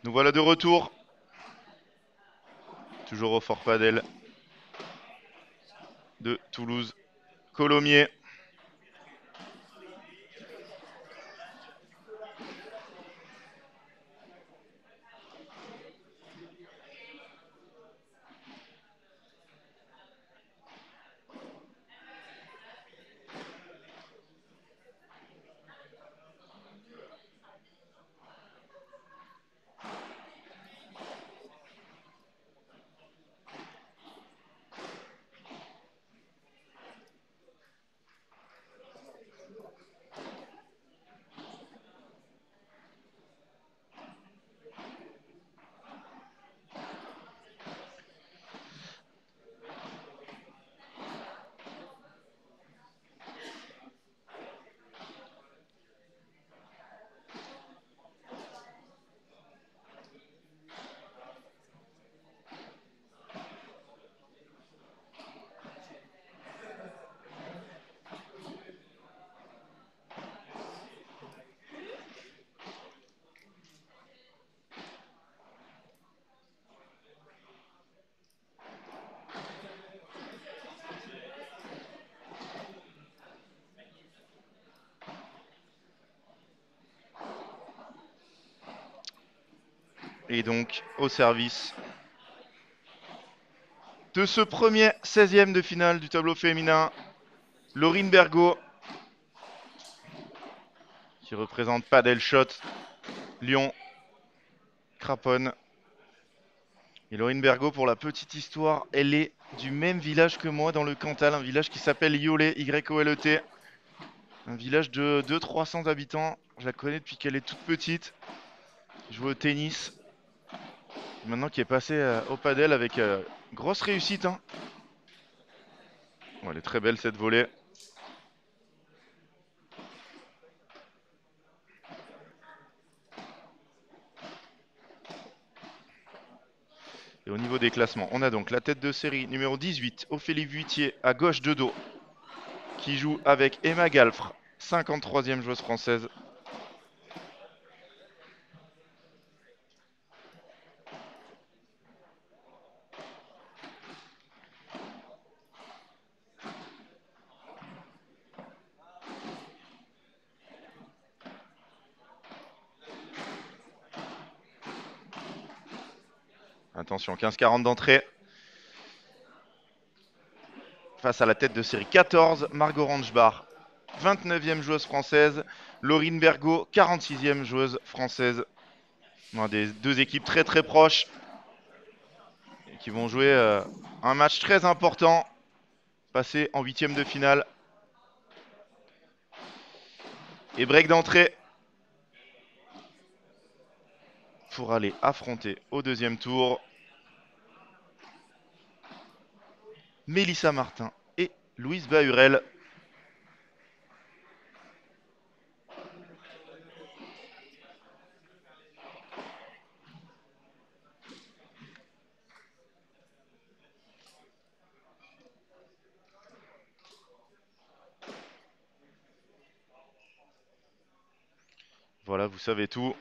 Nous voilà de retour. Toujours au Fort Padel de Toulouse. Colomiers. Et donc au service de ce premier 16e de finale du tableau féminin, Laurine Bergot, qui représente Padel Shot, Lyon, Craponne. Et Laurine Bergot, pour la petite histoire, elle est du même village que moi dans le Cantal, un village qui s'appelle Yolet, Y-O-L-E-T. Un village de 200-300 habitants. Je la connais depuis qu'elle est toute petite. Je joue au tennis. Maintenant qui est passée au padel avec grosse réussite. Hein. Bon, elle est très belle cette volée. Et au niveau des classements, on a donc la tête de série numéro 18, Ophélie Vuittier, à gauche de dos, qui joue avec Emma Galfre, 53e joueuse française. Attention, 15-40 d'entrée. Face à la tête de série 14, Margot Ranchbar, 29e joueuse française. Laurine Bergot, 46e joueuse française. Bon, des deux équipes très très proches et qui vont jouer un match très important, passé en 8e de finale. Et break d'entrée pour aller affronter au deuxième tour Mélissa Martin et Louise Bahurel. Voilà, vous savez tout.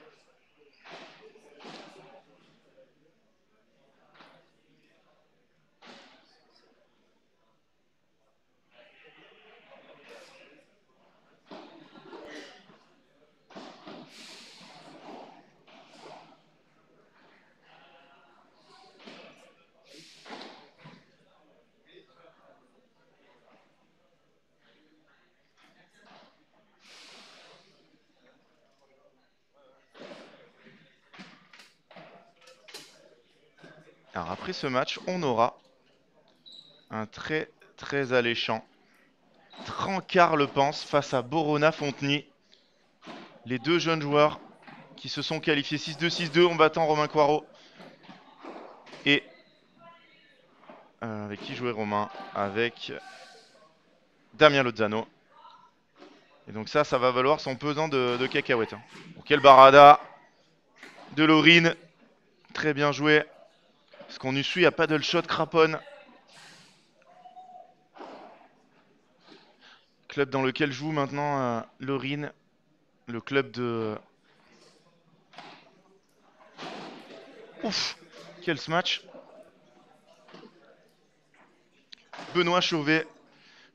Alors après ce match, on aura un très très alléchant Trancard Le Pense face à Borona Fonteny. Les deux jeunes joueurs qui se sont qualifiés 6-2, 6-2 en battant Romain Coirot. Et avec qui jouait Romain? Avec Damien Lozano. Et donc ça va valoir son pesant de cacahuètes. Hein. Bon, quel barada de Laurine. Très bien joué. Ce qu'on suit à paddle shot Craponne. Club dans lequel joue maintenant Laurine. Le club de Ouf, quel smash. Benoît Chauvet,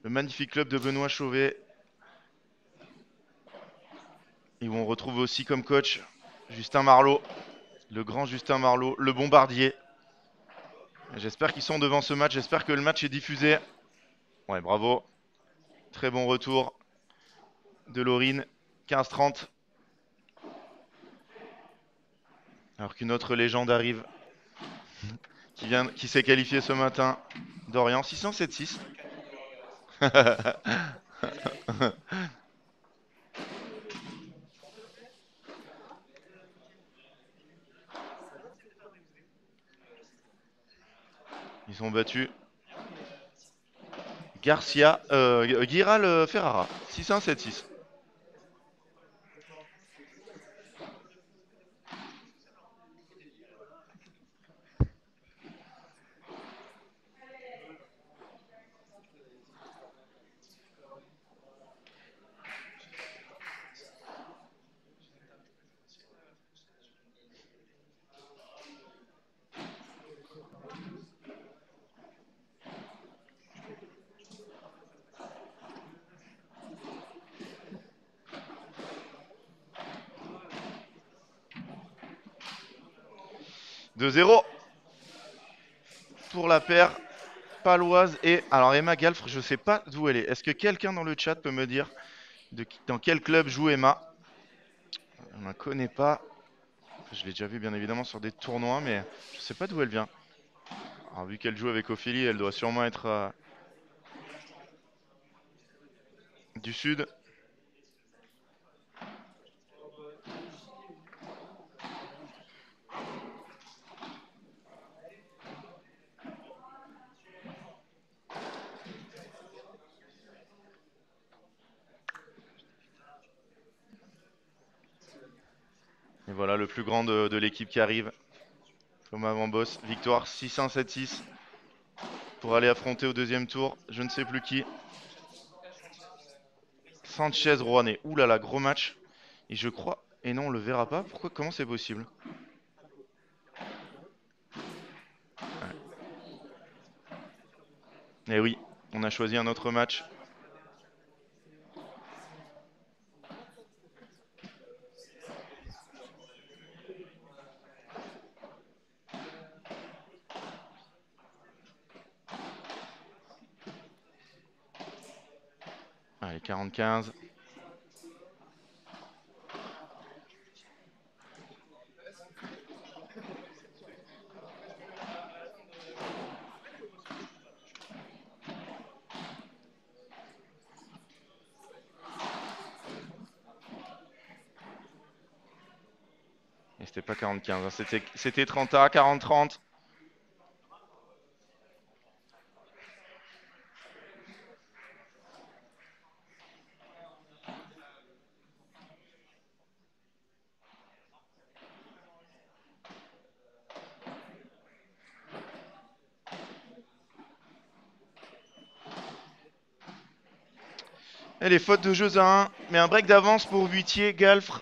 le magnifique club de Benoît Chauvet. Et où on retrouve aussi comme coach Justin Marlot, le grand Justin Marlot, le bombardier. J'espère qu'ils sont devant ce match, j'espère que le match est diffusé. Ouais, bravo. Très bon retour de Laurine, 15-30. Alors qu'une autre légende arrive, qui s'est qualifié ce matin. Dorian, 607-6. Ils sont battus. Garcia, Guiral Ferrara, 6-1-7-6. De 0 pour la paire paloise. Et alors Emma Galfre, je sais pas d'où elle est. Est-ce que quelqu'un dans le chat peut me dire dans quel club joue Emma? On ne connaît pas. Je l'ai déjà vu bien évidemment sur des tournois, mais je sais pas d'où elle vient. Alors vu qu'elle joue avec Ophélie, elle doit sûrement être du sud. Et voilà le plus grand de l'équipe qui arrive. Thomas Van Boss, victoire 6-1, 7-6 pour aller affronter au deuxième tour, je ne sais plus qui. Sanchez Rouanet. Ouh là là, gros match. Et je crois. Et non, on le verra pas. Pourquoi? Comment c'est possible? Eh oui, on a choisi un autre match. Allez, 40-15. Et c'était pas 40-15, hein, c'était 30-A, 40-30. Et les fautes de jeux à 1. Mais un break d'avance pour Vuittier, Galfre.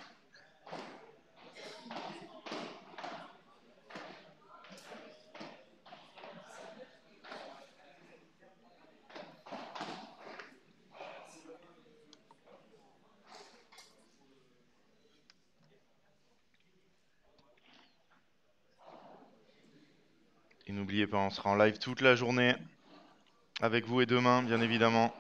Et n'oubliez pas, on sera en live toute la journée. Avec vous et demain, bien évidemment.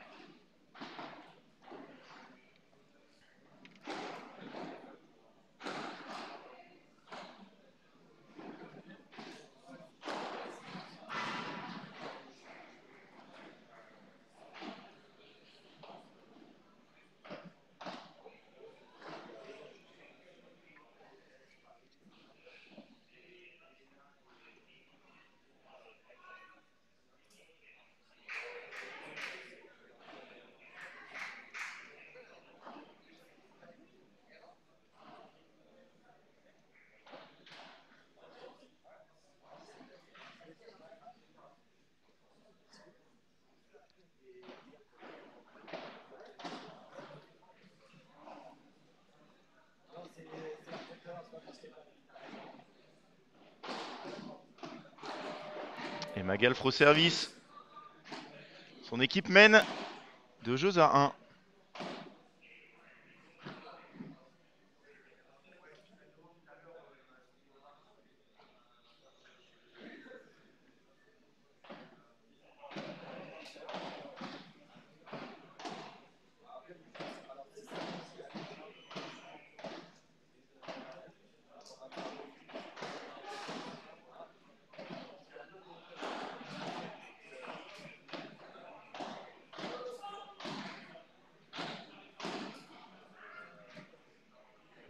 Magalfre au service. Son équipe mène 2-1.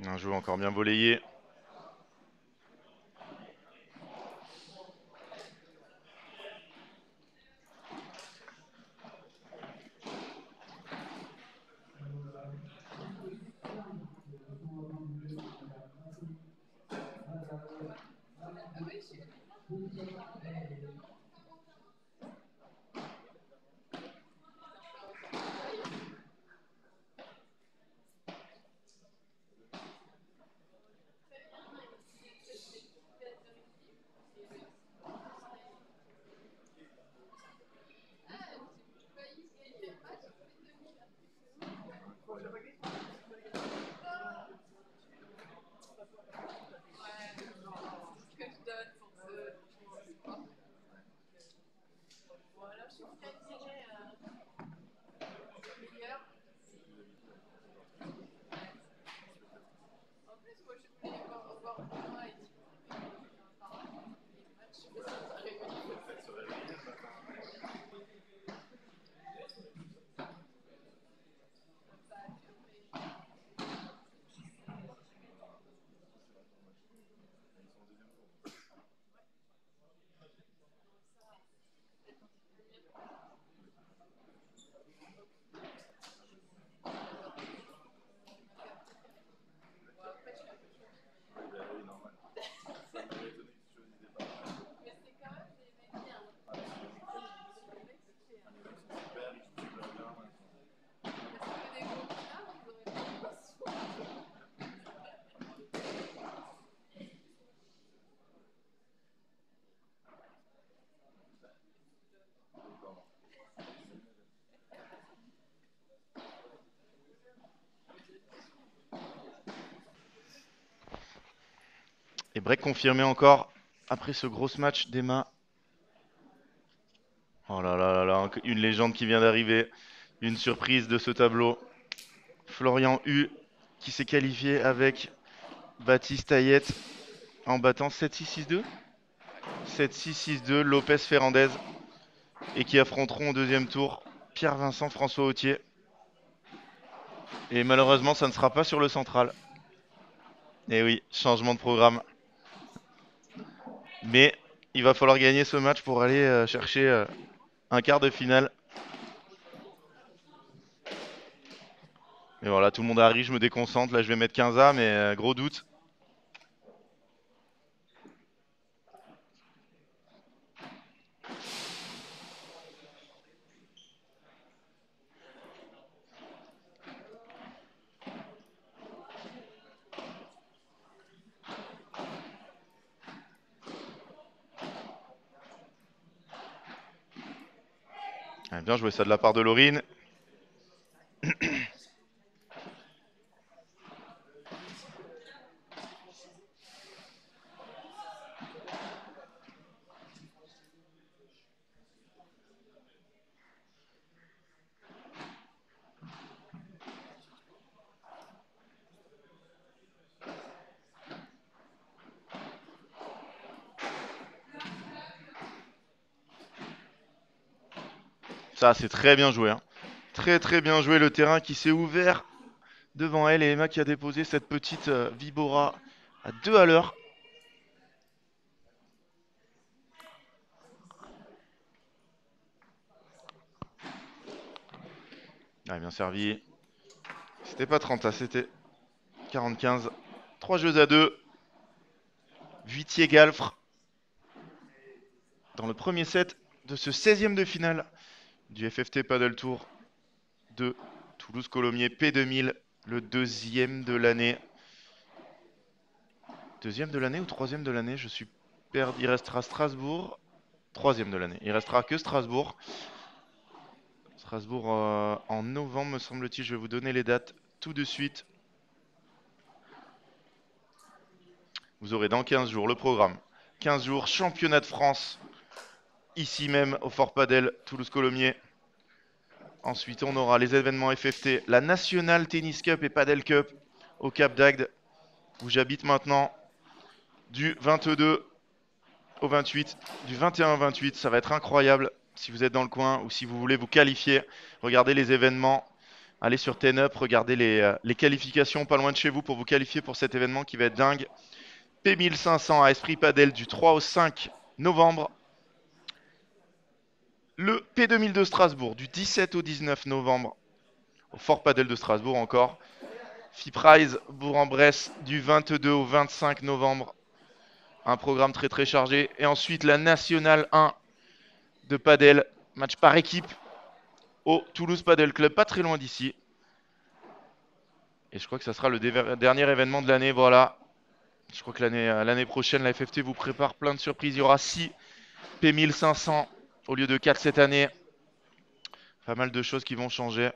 Un jeu encore bien volleyé. Et break confirmé encore après ce gros match d'Emma. Oh là là là là, une légende qui vient d'arriver. Une surprise de ce tableau. Florian Hu qui s'est qualifié avec Baptiste Ayette en battant 7-6-6-2. 7-6-6-2, Lopez Ferrandez. Et qui affronteront au deuxième tour Pierre-Vincent François Autier. Et malheureusement, ça ne sera pas sur le central. Et oui, changement de programme. Mais il va falloir gagner ce match pour aller chercher un quart de finale. Mais voilà, tout le monde arrive, je me déconcentre. Là, je vais mettre 15A, mais gros doute. Ah, bien joué ça de la part de Laurine. Ça, c'est très bien joué. Hein. Très très bien joué, le terrain qui s'est ouvert devant elle et Emma qui a déposé cette petite Vibora à 2 à l'heure. Ah, bien servi. C'était pas 30, c'était 40-15. 3 jeux à 2. Vuittier-Galfre dans le premier set de ce 16e de finale du FFT Paddle Tour de Toulouse-Colomiers P2000, le deuxième de l'année. Deuxième de l'année ou troisième de l'année, je suis perdu. Il restera Strasbourg. 3e de l'année. Il restera que Strasbourg. Strasbourg en novembre, me semble-t-il. Je vais vous donner les dates tout de suite. Vous aurez dans 15 jours le programme. 15 jours, championnat de France, ici même au Fort Padel, Toulouse-Colomiers. Ensuite, on aura les événements FFT, la National Tennis Cup et Padel Cup au Cap d'Agde, où j'habite maintenant, du 22 au 28, du 21 au 28. Ça va être incroyable si vous êtes dans le coin ou si vous voulez vous qualifier. Regardez les événements, allez sur TenUp, regardez les qualifications pas loin de chez vous pour vous qualifier pour cet événement qui va être dingue. P1500 à Esprit Padel du 3 au 5 novembre. Le P2000 de Strasbourg du 17 au 19 novembre au Fort Padel de Strasbourg encore. FIPRISE Bourg-en-Bresse du 22 au 25 novembre. Un programme très très chargé. Et ensuite la Nationale 1 de Padel, match par équipe au Toulouse Padel Club, pas très loin d'ici. Et je crois que ça sera le dernier événement de l'année, voilà. Je crois que l'année prochaine, la FFT vous prépare plein de surprises. Il y aura 6 P1500 au lieu de 4 cette année. Pas mal de choses qui vont changer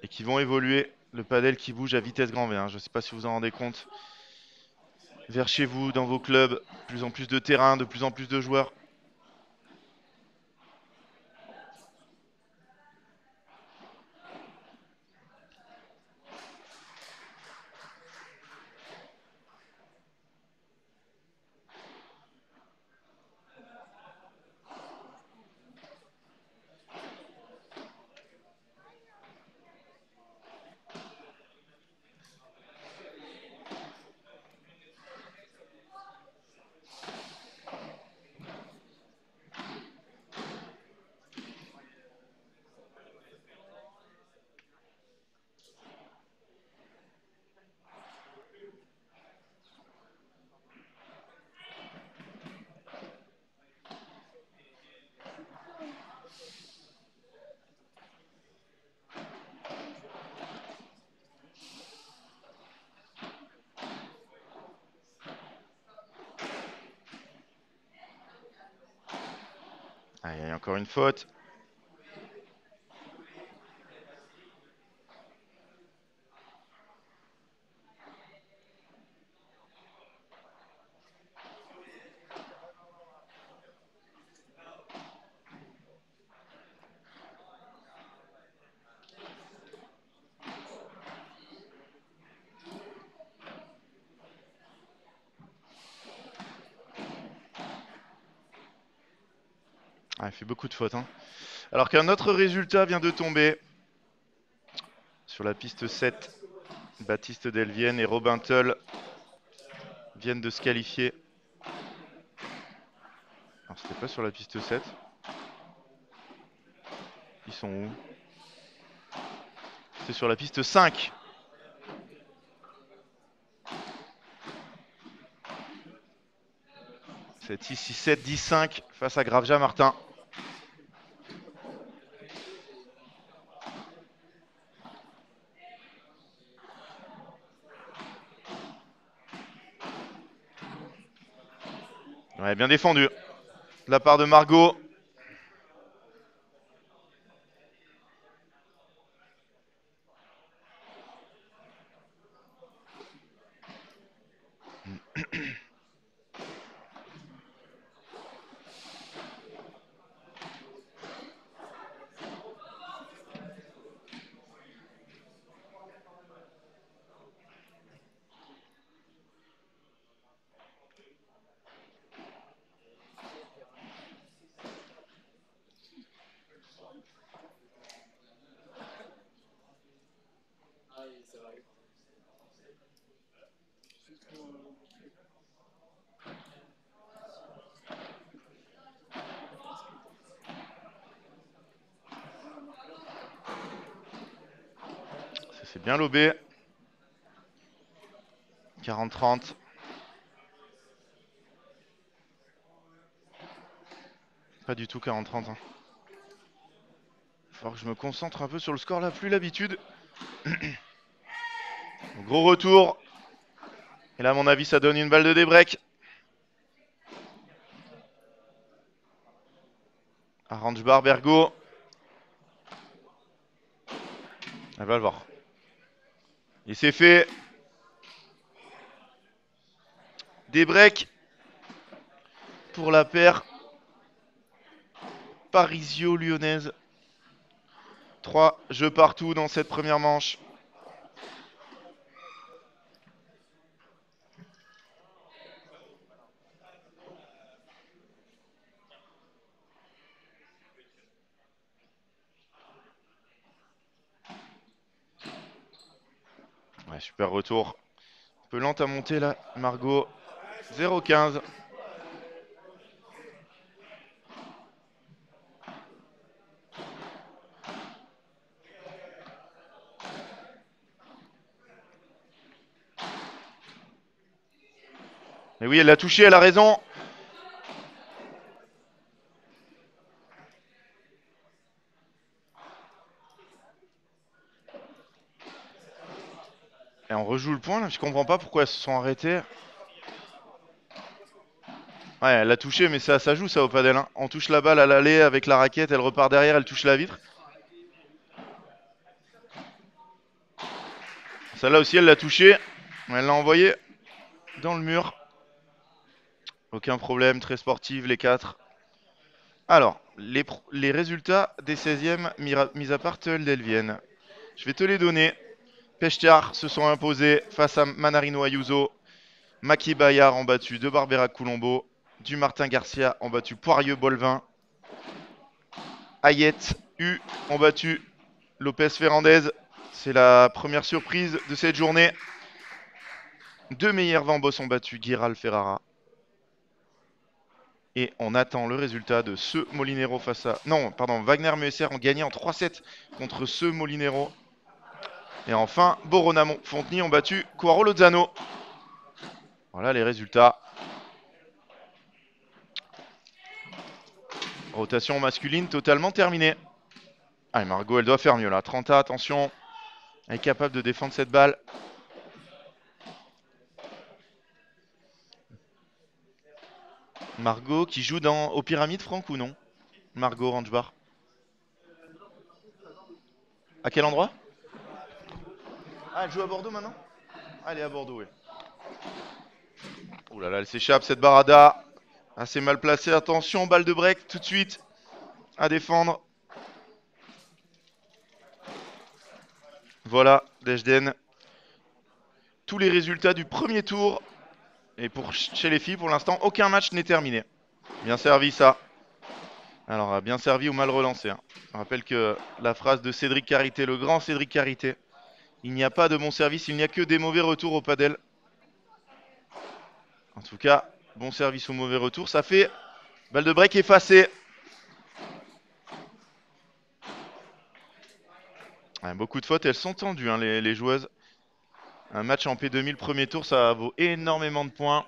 et qui vont évoluer. Le padel qui bouge à vitesse grand V, hein. Je ne sais pas si vous en rendez compte. Vers chez vous, dans vos clubs, de plus en plus de terrain, de plus en plus de joueurs. Ah, il y a encore une faute. Ah, il fait beaucoup de fautes, hein. Alors qu'un autre résultat vient de tomber sur la piste 7. Baptiste Delvienne et Robin Tull viennent de se qualifier. Alors c'était pas sur la piste 7. Ils sont où? C'est sur la piste 5. C'est ici 7, 10, 5 face à Gravja Martin. Ouais, bien défendu de la part de Margot. Ça c'est bien lobé. 40-30. Pas du tout 40-30. Hein. Il va falloir que je me concentre un peu sur le score là, plus l'habitude. Gros retour. Et là, à mon avis, ça donne une balle de débreak. Arrange-bar, Bergo. Elle va le voir. Et c'est fait. Des breaks pour la paire parisio-lyonnaise. 3 jeux partout dans cette première manche. Ouais, super retour. Un peu lente à monter là, Margot. 0,15. Mais oui, elle l'a touché, elle a raison. Et on rejoue le point là, je comprends pas pourquoi elles se sont arrêtées. Ouais, elle l'a touché, mais ça joue ça au padel. Hein. On touche la balle à l'aller avec la raquette, elle repart derrière, elle touche la vitre. Celle-là aussi, elle l'a touché. Elle l'a envoyé dans le mur. Aucun problème, très sportive les 4. Alors, les résultats des 16e, mis à part Delvienne. Je vais te les donner. Pechtiar se sont imposés face à Manarino Ayuso. Maki Bayard ont battu De Barbera Colombo. Du Martin Garcia ont battu Poirieux Bolvin. Ayette U ont battu Lopez Ferrandez. C'est la première surprise de cette journée. Deux meilleurs Vambos ont battu Giral Ferrara. Et on attend le résultat de ce Molinero face à... Non, pardon, Wagner Meusser ont gagné en 3-7 contre ce Molinero. Et enfin, Borona Fonteny ont battu Coaro Lozano. Voilà les résultats. Rotation masculine totalement terminée. Allez, Margot, elle doit faire mieux là. 30A, attention. Elle est capable de défendre cette balle. Margot qui joue aux Pyramides, Franck, ou non? Margot Rangebar. À quel endroit? Ah, elle joue à Bordeaux maintenant? Ah, elle est à Bordeaux, oui. Ouh là là, elle s'échappe cette Barada. Assez mal placée. Attention, balle de break tout de suite. À défendre. Voilà, Dejden. Tous les résultats du premier tour. Et chez les filles, pour l'instant, aucun match n'est terminé. Bien servi ça. Alors, bien servi ou mal relancé. Hein. Je rappelle que la phrase de Cédric Carité, le grand Cédric Carité, il n'y a pas de bon service, il n'y a que des mauvais retours au padel. En tout cas, bon service ou mauvais retour, ça fait balle de break effacée. Ouais, beaucoup de fautes, elles sont tendues, hein, les joueuses. Un match en P2000 premier tour, ça vaut énormément de points.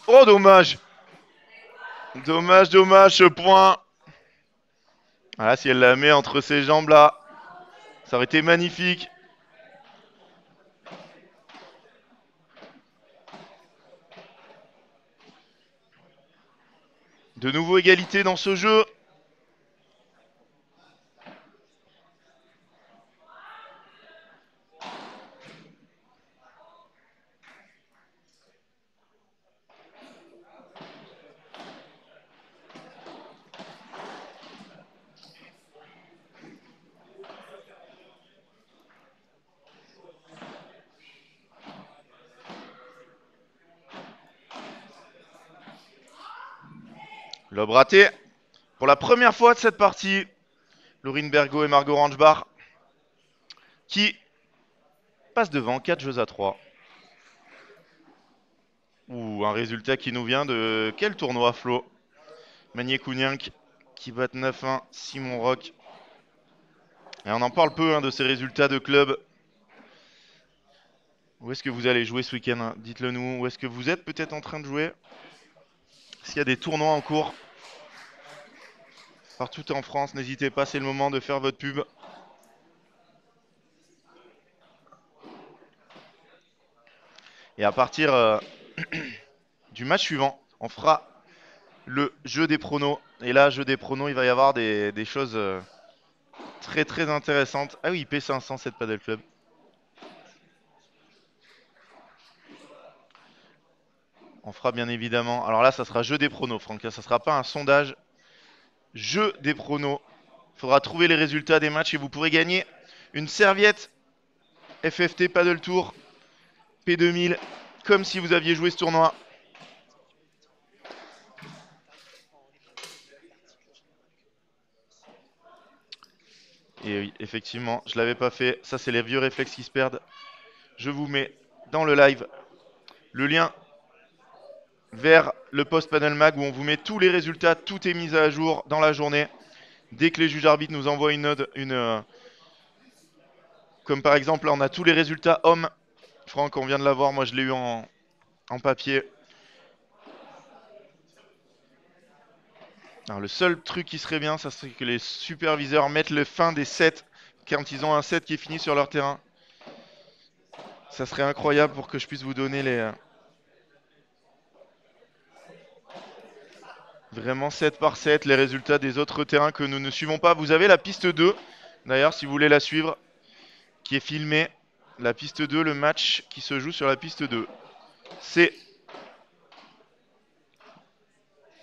Oh, dommage! Dommage, dommage, ce point. Voilà, si elle la met entre ses jambes là, ça aurait été magnifique. De nouveau égalité dans ce jeu. Lob raté. Pour la première fois de cette partie, Laurine Bergo et Margot Rangebar qui passent devant 4 jeux à 3. Ouh, un résultat qui nous vient de quel tournoi, Flo? Magné Kouniank qui bat 9-1 Simon Rock. Et on en parle peu hein, de ces résultats de club. Où est-ce que vous allez jouer ce week-end hein? Dites-le nous. Où est-ce que vous êtes peut-être en train de jouer? S'il y a des tournois en cours partout en France, n'hésitez pas, c'est le moment de faire votre pub. Et à partir du match suivant, on fera le jeu des pronos. Et là, jeu des pronos, il va y avoir des choses très très intéressantes. Ah oui, P500 cette Paddle Club. On fera bien évidemment. Alors là, ça sera jeu des pronos, Franck. Ça sera pas un sondage. Jeu des pronos. Il faudra trouver les résultats des matchs et vous pourrez gagner une serviette FFT Paddle Tour P2000 comme si vous aviez joué ce tournoi. Et oui, effectivement, je l'avais pas fait. Ça, c'est les vieux réflexes qui se perdent. Je vous mets dans le live le lien vers le post Panel Mag où on vous met tous les résultats. Tout est mis à jour dans la journée. Dès que les juges arbitres nous envoient une note, comme par exemple, là, on a tous les résultats hommes. Franck, on vient de l'avoir. Moi, je l'ai eu en papier. Alors, le seul truc qui serait bien, ça serait que les superviseurs mettent le fin des sets quand ils ont un set qui est fini sur leur terrain. Ça serait incroyable pour que je puisse vous donner les, vraiment 7 par 7, les résultats des autres terrains que nous ne suivons pas. Vous avez la piste 2, d'ailleurs, si vous voulez la suivre, qui est filmée. La piste 2, le match qui se joue sur la piste 2. C'est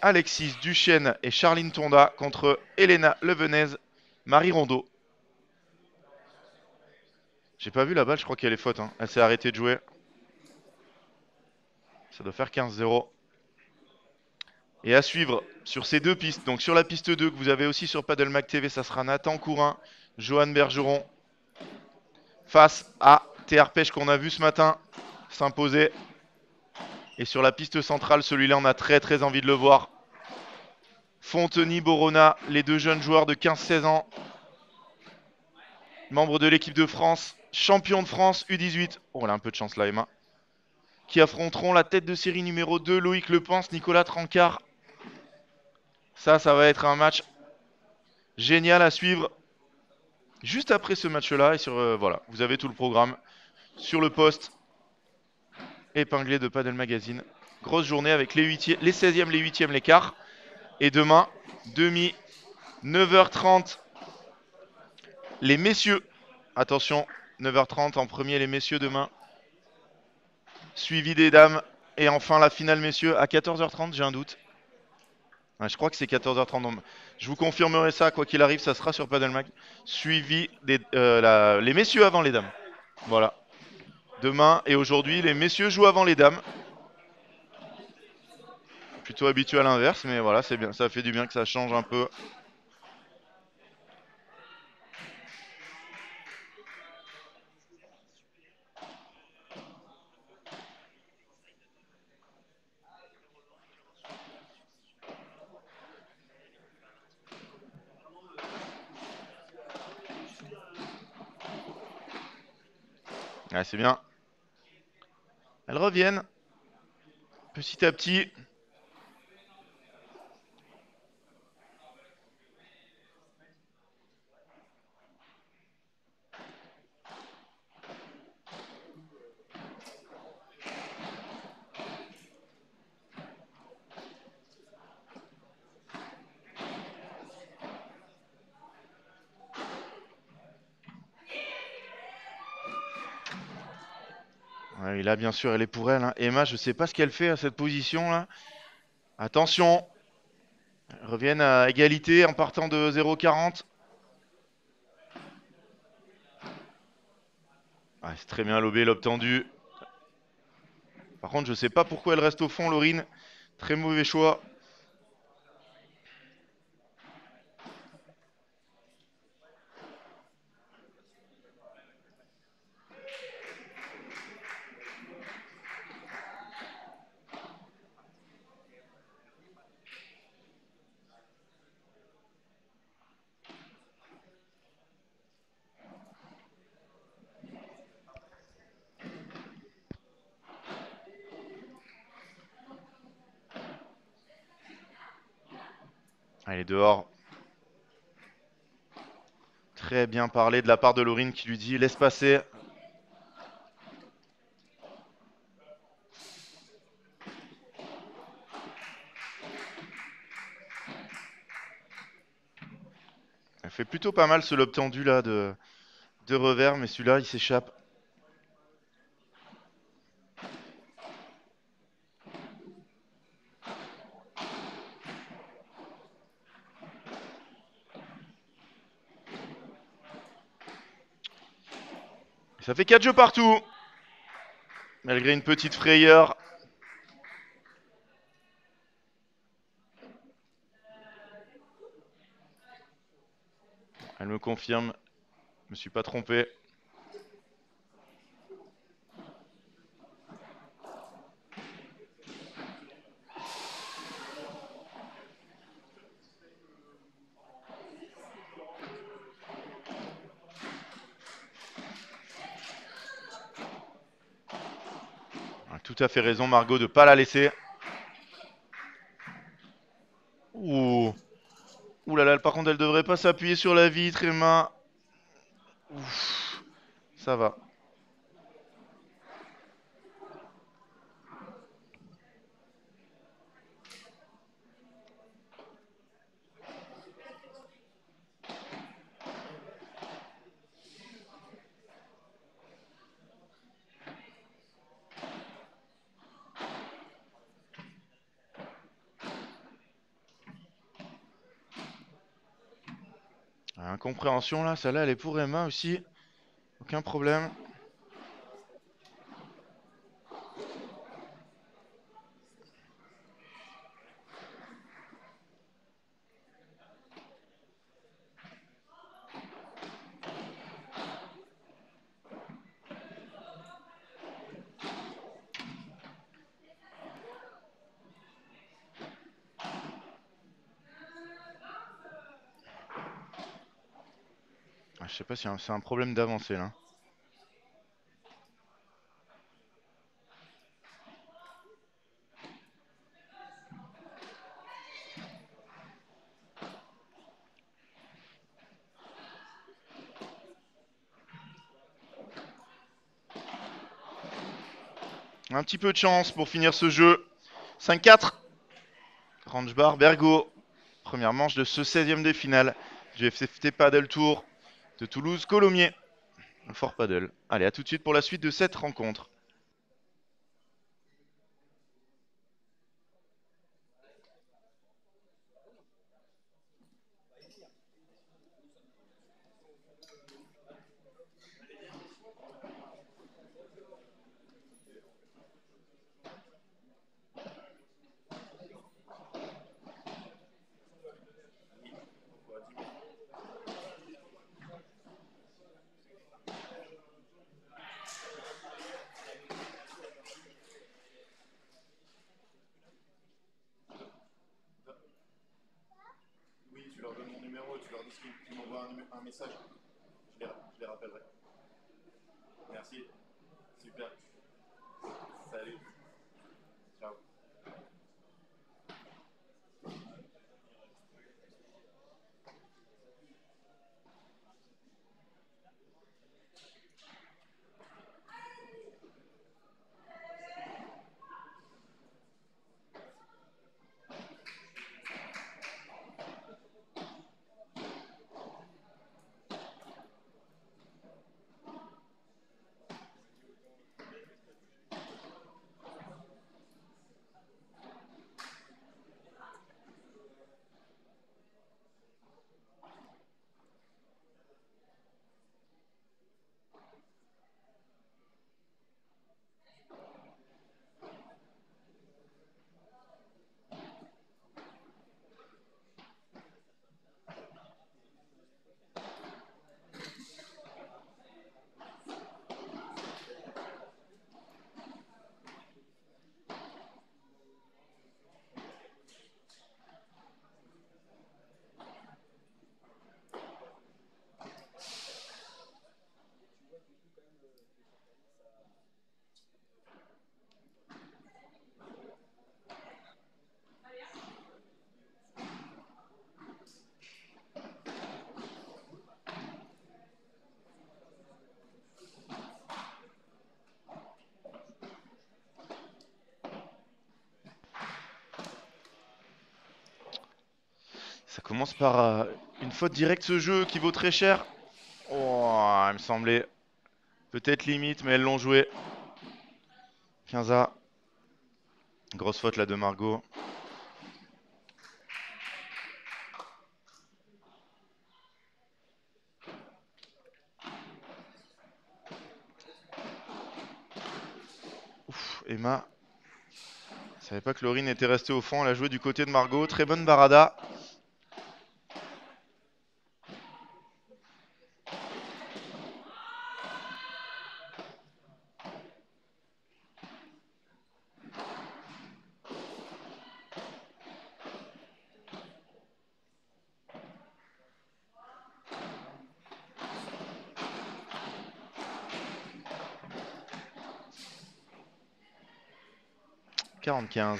Alexis Duchesne et Charline Tonda contre Elena Levenez, Marie Rondeau. J'ai pas vu la balle, je crois qu'elle est faute. Hein. Elle s'est arrêtée de jouer. Ça doit faire 15-0. Et à suivre sur ces deux pistes, donc sur la piste 2 que vous avez aussi sur Paddle TV, ça sera Nathan Courin, Johan Bergeron face à TR Pêche qu'on a vu ce matin s'imposer. Et sur la piste centrale, celui-là, on a très très envie de le voir. Fonteny, Borona, les deux jeunes joueurs de 15-16 ans, membres de l'équipe de France, champion de France U18. Oh, on a un peu de chance là, Emma. Qui affronteront la tête de série numéro 2, Loïc Lepens, Nicolas Trancard. Ça va être un match génial à suivre. Juste après ce match-là, et sur voilà, vous avez tout le programme sur le post épinglé de Padel Magazine. Grosse journée avec les 16e, les 8e, les quarts. Et demain, demi, 9h30, les messieurs. Attention, 9h30 en premier, les messieurs demain. Suivi des dames. Et enfin, la finale, messieurs, à 14h30, j'ai un doute. Ouais, je crois que c'est 14h30. Donc, je vous confirmerai ça, quoi qu'il arrive, ça sera sur Padel Mag. Suivi les messieurs avant les dames. Voilà. Demain et aujourd'hui, les messieurs jouent avant les dames. Plutôt habitué à l'inverse, mais voilà, c'est bien. Ça fait du bien que ça change un peu. Ouais, c'est bien. Elles reviennent petit à petit. Ouais, et là, bien sûr, elle est pour elle. Hein. Emma, je sais pas ce qu'elle fait à cette position là. Attention. Elles reviennent à égalité en partant de 0,40. Ouais, c'est très bien lobé, lobe tendu. Par contre, je sais pas pourquoi elle reste au fond, Laurine. Très mauvais choix. Elle est dehors. Très bien parlé de la part de Laurine qui lui dit laisse passer. Elle fait plutôt pas mal ce lob tendu là de revers, mais celui-là il s'échappe. Et ça fait 4 jeux partout. Malgré une petite frayeur. Elle me confirme. Je me suis pas trompé. Elle a tout à fait raison Margot de pas la laisser. Ouh. Ouh là là, par contre elle devrait pas s'appuyer sur la vitre, Emma. Ouf. Ça va. Incompréhension là, celle-là elle est pour Emma aussi. Aucun problème. Ah, je sais pas si c'est un problème d'avancer là. Un petit peu de chance pour finir ce jeu. 5-4. Range bar, Bergo. Première manche de ce 16e de finale du FFT Paddle Tour de Toulouse-Colomiers. Fort Paddle. Allez, à tout de suite pour la suite de cette rencontre. Oui, tu leur donnes mon numéro, tu leur dis qu'ils m'envoient un message. Je les rappellerai. Merci. Super. Salut. Ciao. commence par une faute directe ce jeu qui vaut très cher. Oh, il me semblait peut-être limite, mais elles l'ont joué. 15A. Grosse faute là de Margot. Ouf, Emma. Je savais pas que Laurine était restée au fond. Elle a joué du côté de Margot. Très bonne barada. « 40-15.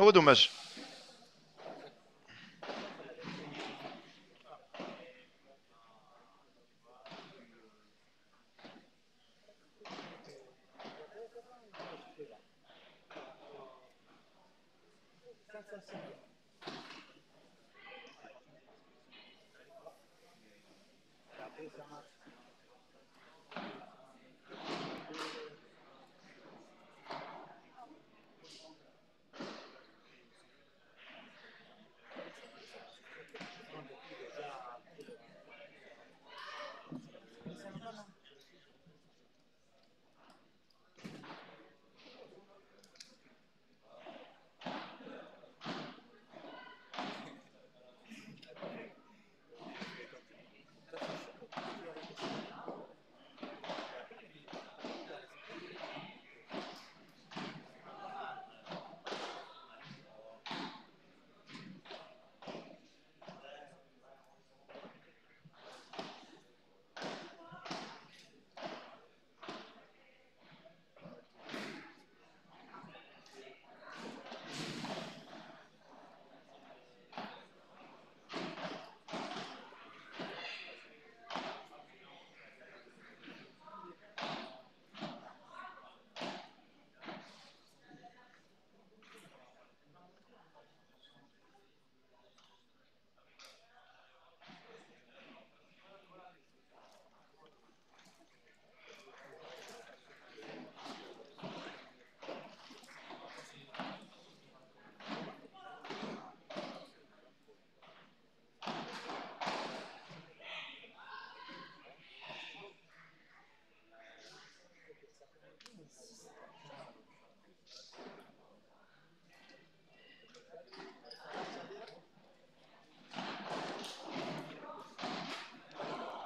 Oh, dommage.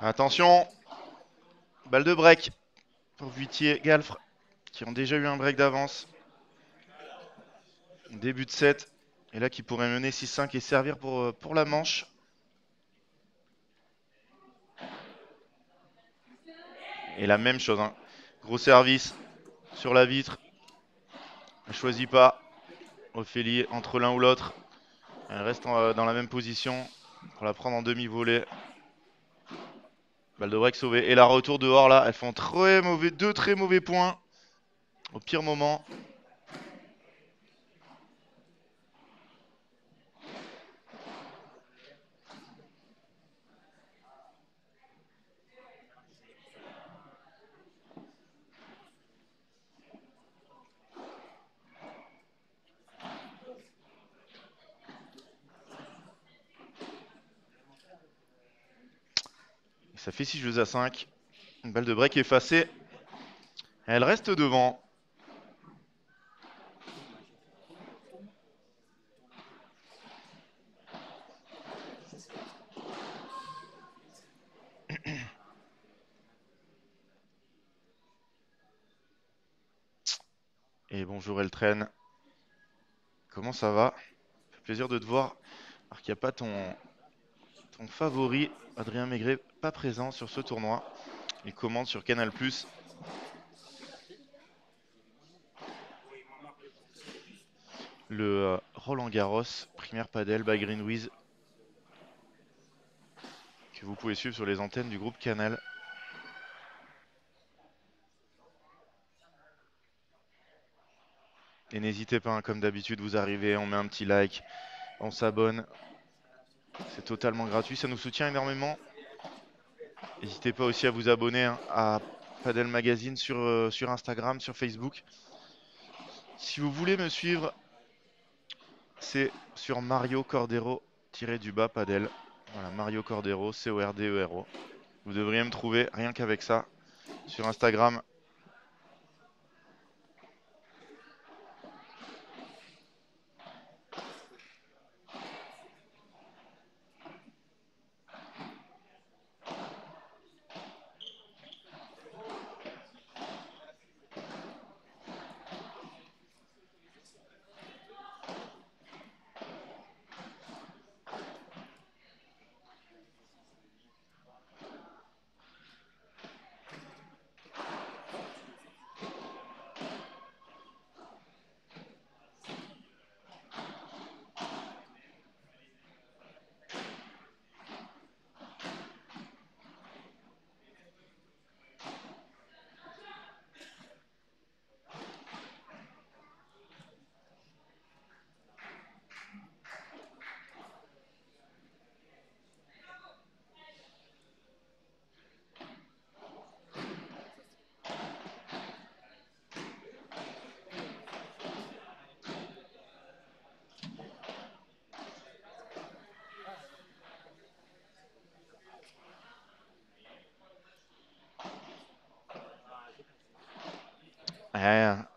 Attention. Balle de break pour Vuittier, Galfre, qui ont déjà eu un break d'avance. Début de set. Et là, qui pourrait mener 6-5 et servir pour la manche. Et la même chose, hein. Gros service sur la vitre. Elle choisit pas. Ophélie entre l'un ou l'autre. Elle reste dans la même position pour la prendre en demi-volée. Balle de break sauvée. Et la retour dehors là. Elles font deux très mauvais points. Au pire moment. Et ça fait 6 jeux à 5. Une balle de break effacée. Elle reste devant. Et bonjour Eltren. Comment ça va? Ça fait plaisir de te voir. Alors qu'il n'y a pas ton ton favori, Adrien Maigret, pas présent sur ce tournoi. Il commente sur Canal+. Le Roland Garros, Premier Padel by Greenwiz, que vous pouvez suivre sur les antennes du groupe Canal. Et n'hésitez pas, hein, comme d'habitude, vous arrivez, on met un petit like, on s'abonne. C'est totalement gratuit, ça nous soutient énormément. N'hésitez pas aussi à vous abonner, hein, à Padel Magazine sur Instagram, sur Facebook. Si vous voulez me suivre, c'est sur Mario Cordero-du-bas Padel. Voilà, Mario Cordero, C-O-R-D-E-R-O. Vous devriez me trouver rien qu'avec ça sur Instagram.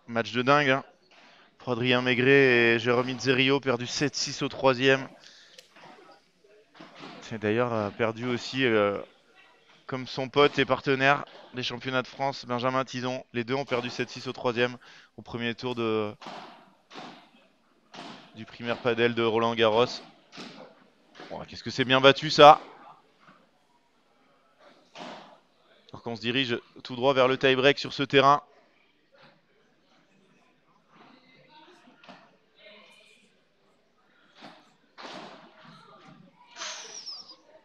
Match de dingue, hein. Pour Adrien Maigret et Jérôme Inzerio, perdu 7-6 au troisième. C'est d'ailleurs perdu aussi, comme son pote et partenaire des championnats de France, Benjamin Tison. Les deux ont perdu 7-6 au troisième, au premier tour du Premier Padel de Roland Garros. Oh, qu'est-ce que c'est bien battu ça! Alors qu'on se dirige tout droit vers le tie-break sur ce terrain.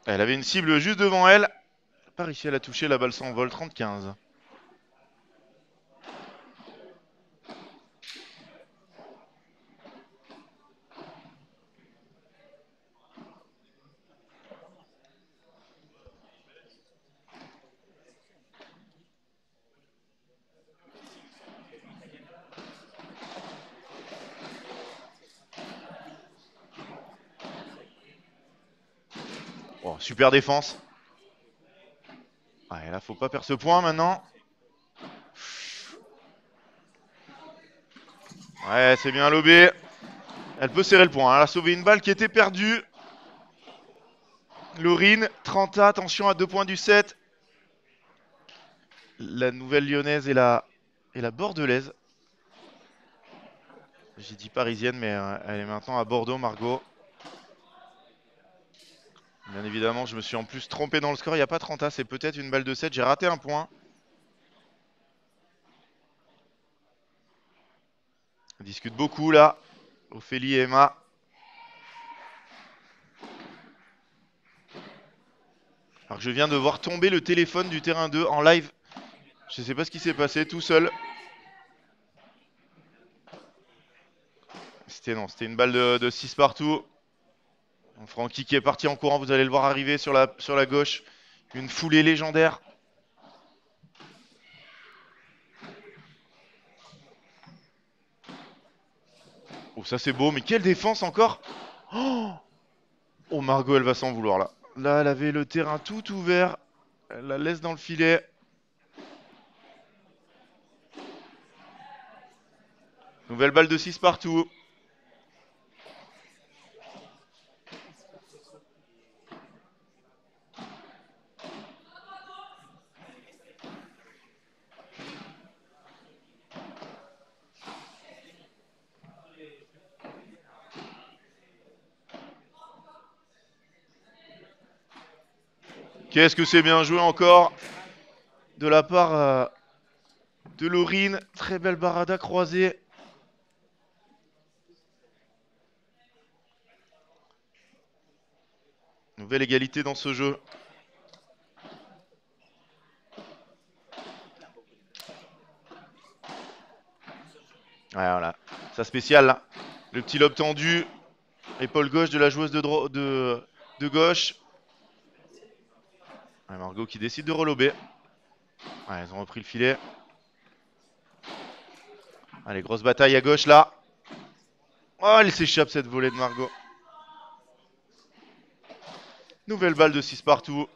Elle avait une cible juste devant elle. Pas réussi à la toucher, la balle s'envole, 30-15. Oh, super défense. Ouais, là, faut pas perdre ce point maintenant. Ouais, c'est bien lobé. Elle peut serrer le point. Elle a sauvé une balle qui était perdue. Laurine, 30A, attention à 2 points du 7. La nouvelle lyonnaise et la bordelaise. J'ai dit parisienne, mais elle est maintenant à Bordeaux, Margot. Bien évidemment, je me suis en plus trompé dans le score. Il n'y a pas 30A, c'est peut-être une balle de 7. J'ai raté un point. On discute beaucoup là. Ophélie et Emma. Alors que je viens de voir tomber le téléphone du terrain 2 en live. Je sais pas ce qui s'est passé, tout seul. C'était une balle de 6 partout. Donc Francky qui est parti en courant, vous allez le voir arriver sur la gauche. Une foulée légendaire. Oh, ça c'est beau, mais quelle défense encore! Oh, Margot, elle va s'en vouloir là. Là, elle avait le terrain tout ouvert. Elle la laisse dans le filet. Nouvelle balle de 6 partout. Qu'est-ce que c'est bien joué encore de la part de Laurine. Très belle barada croisée. Nouvelle égalité dans ce jeu. Ouais, voilà. Sa spéciale là. Le petit lob tendu. Épaule gauche de la joueuse de gauche. Ouais, Margot qui décide de relober. Ouais, ils ont repris le filet. Allez, grosse bataille à gauche là. Oh, elle s'échappe cette volée de Margot. Nouvelle balle de 6 partout.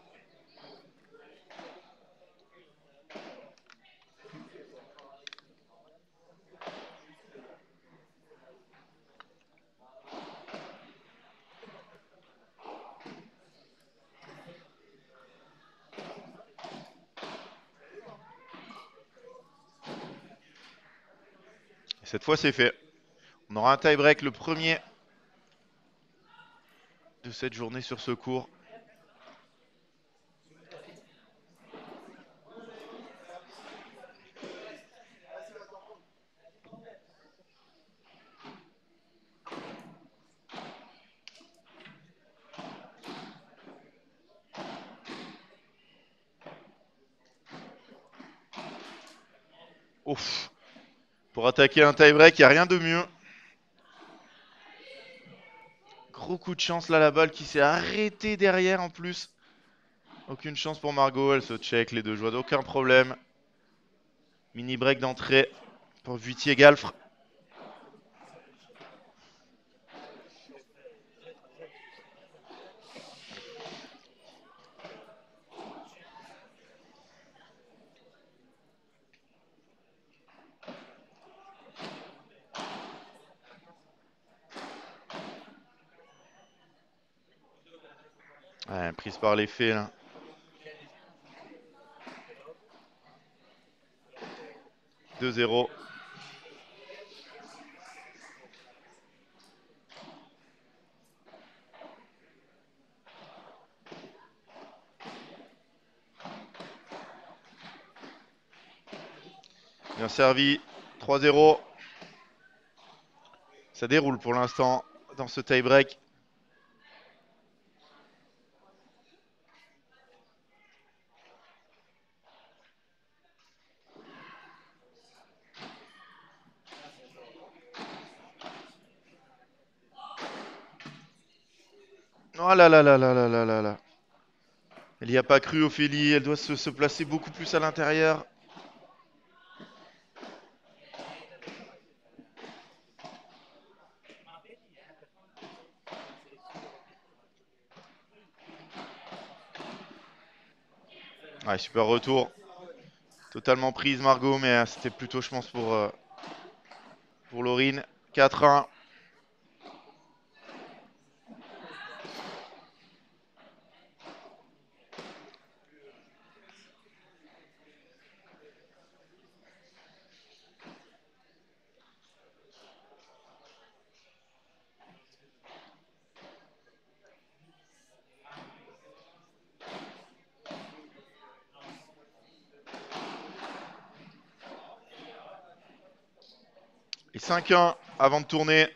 Et cette fois, c'est fait. On aura un tie-break, le premier de cette journée sur ce court. Ouf. Pour attaquer un tie-break, il n'y a rien de mieux. Gros coup de chance là, la balle qui s'est arrêtée derrière en plus. Aucune chance pour Margot, elle se check les deux joueurs, aucun problème. Mini break d'entrée pour Vuittier-Galfre. Ouais, prise par l'effet là. « 2-0. Bien servi. 3-0. Ça déroule pour l'instant dans ce tie-break. Oh là là là là là là là là. Elle n'y a pas cru, Ophélie. Elle doit se placer beaucoup plus à l'intérieur. Ouais, super retour. Totalement prise Margot, mais c'était plutôt, je pense, pour Laurine. 4-1. Et 5-1 avant de tourner.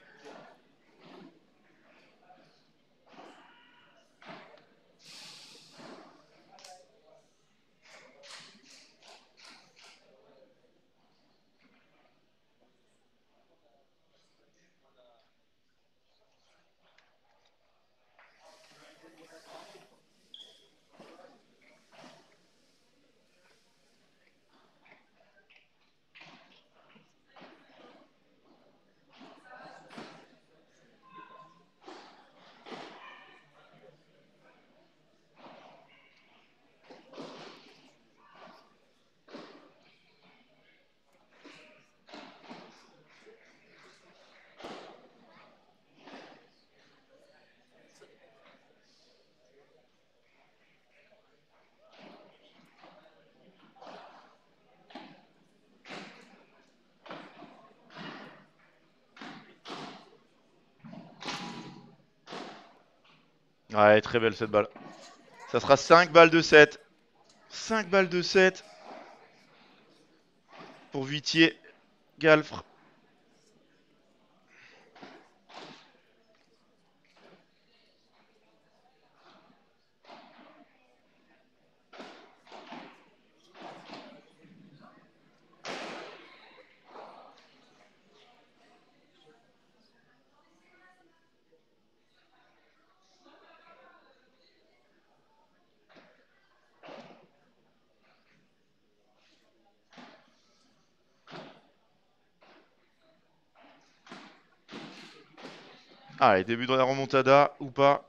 Ouais, très belle cette balle. Ça sera 5 balles de 7. 5 balles de 7 pour Vitier, Galfre. Allez, début de la remontada ou pas.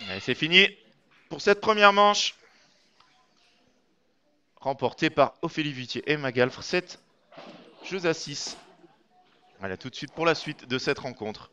Allez, c'est fini pour cette première manche. Remportée par Ophélie Vitier et Magalfre. 7 jeux à 6. Voilà, tout de suite pour la suite de cette rencontre.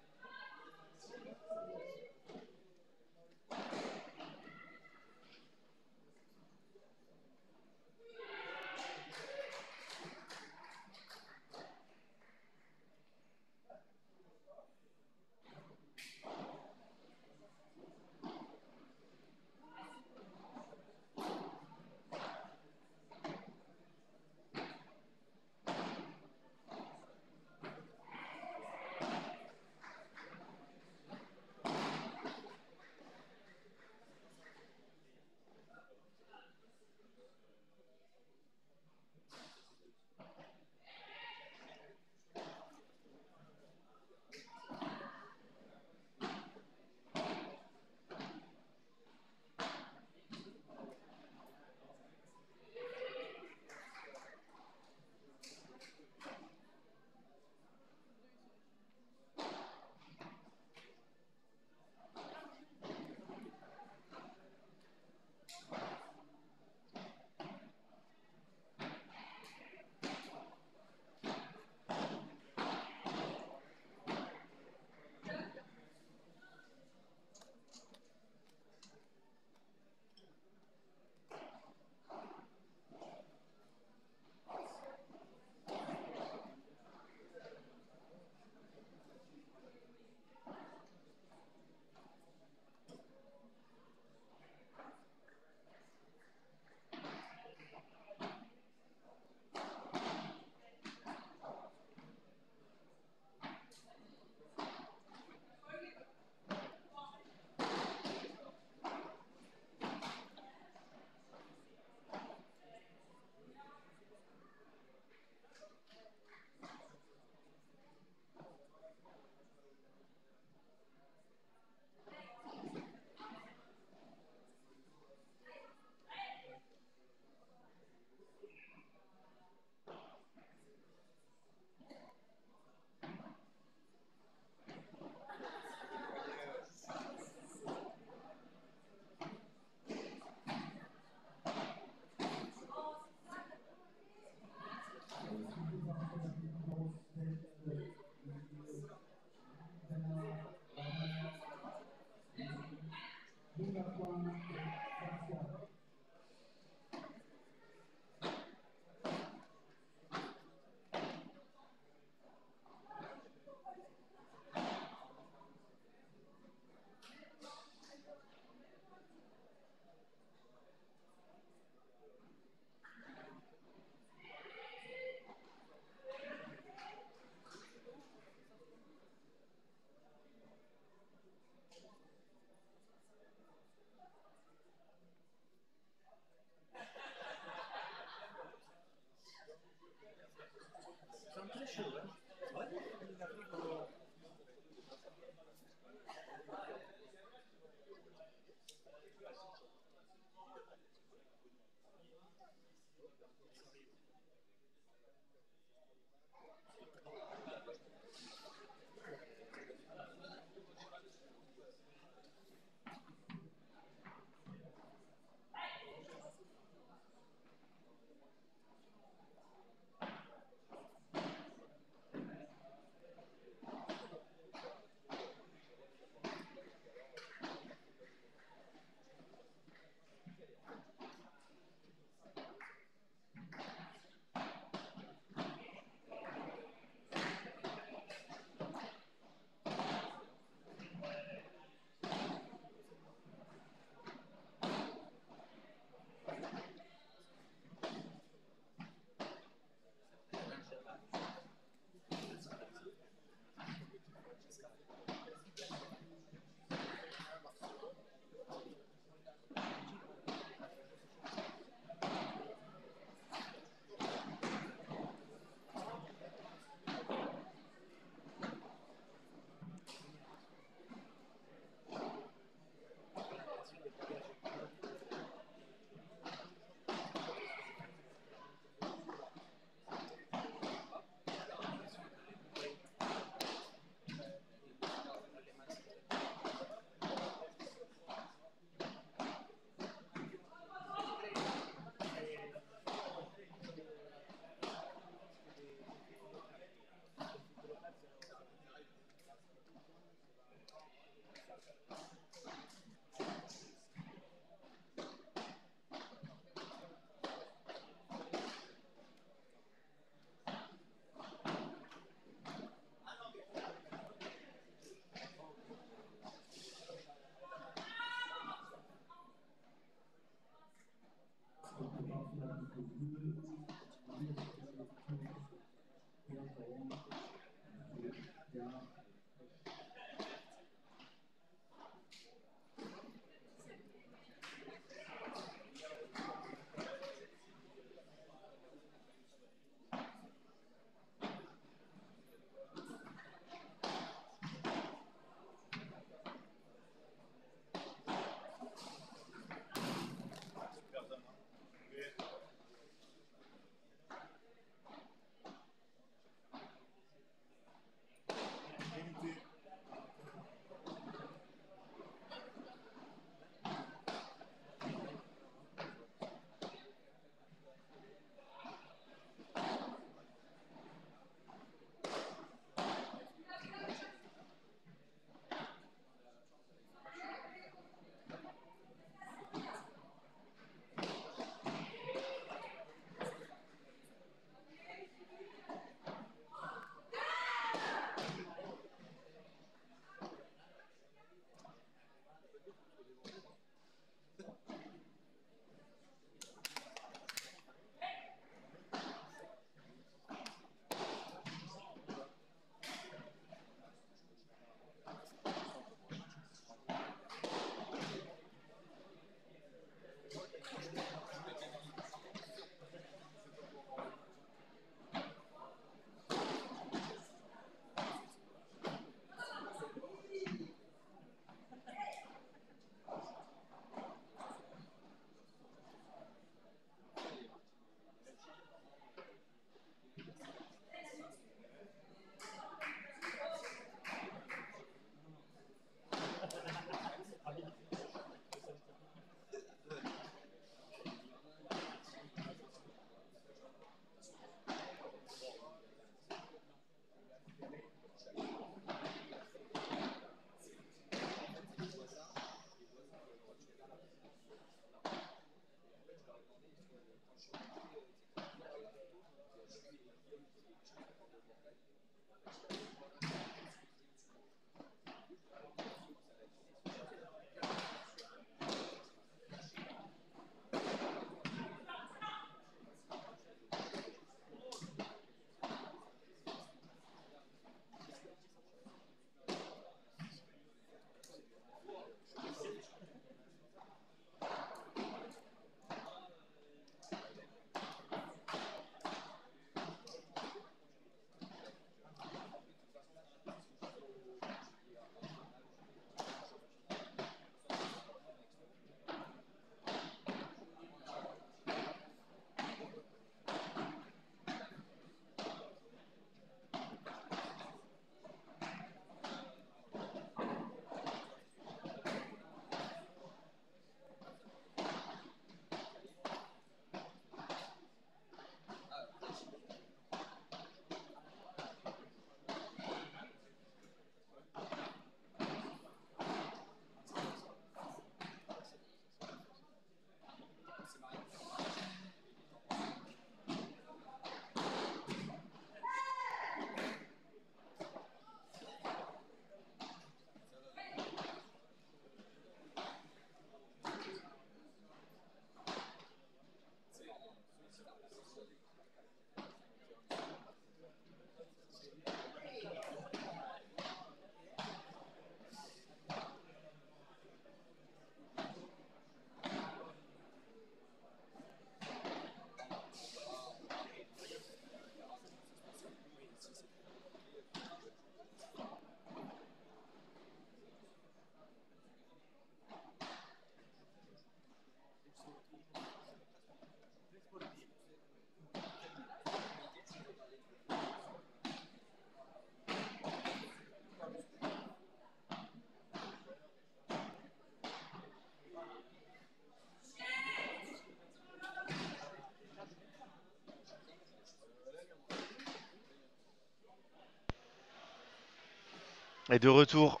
Et de retour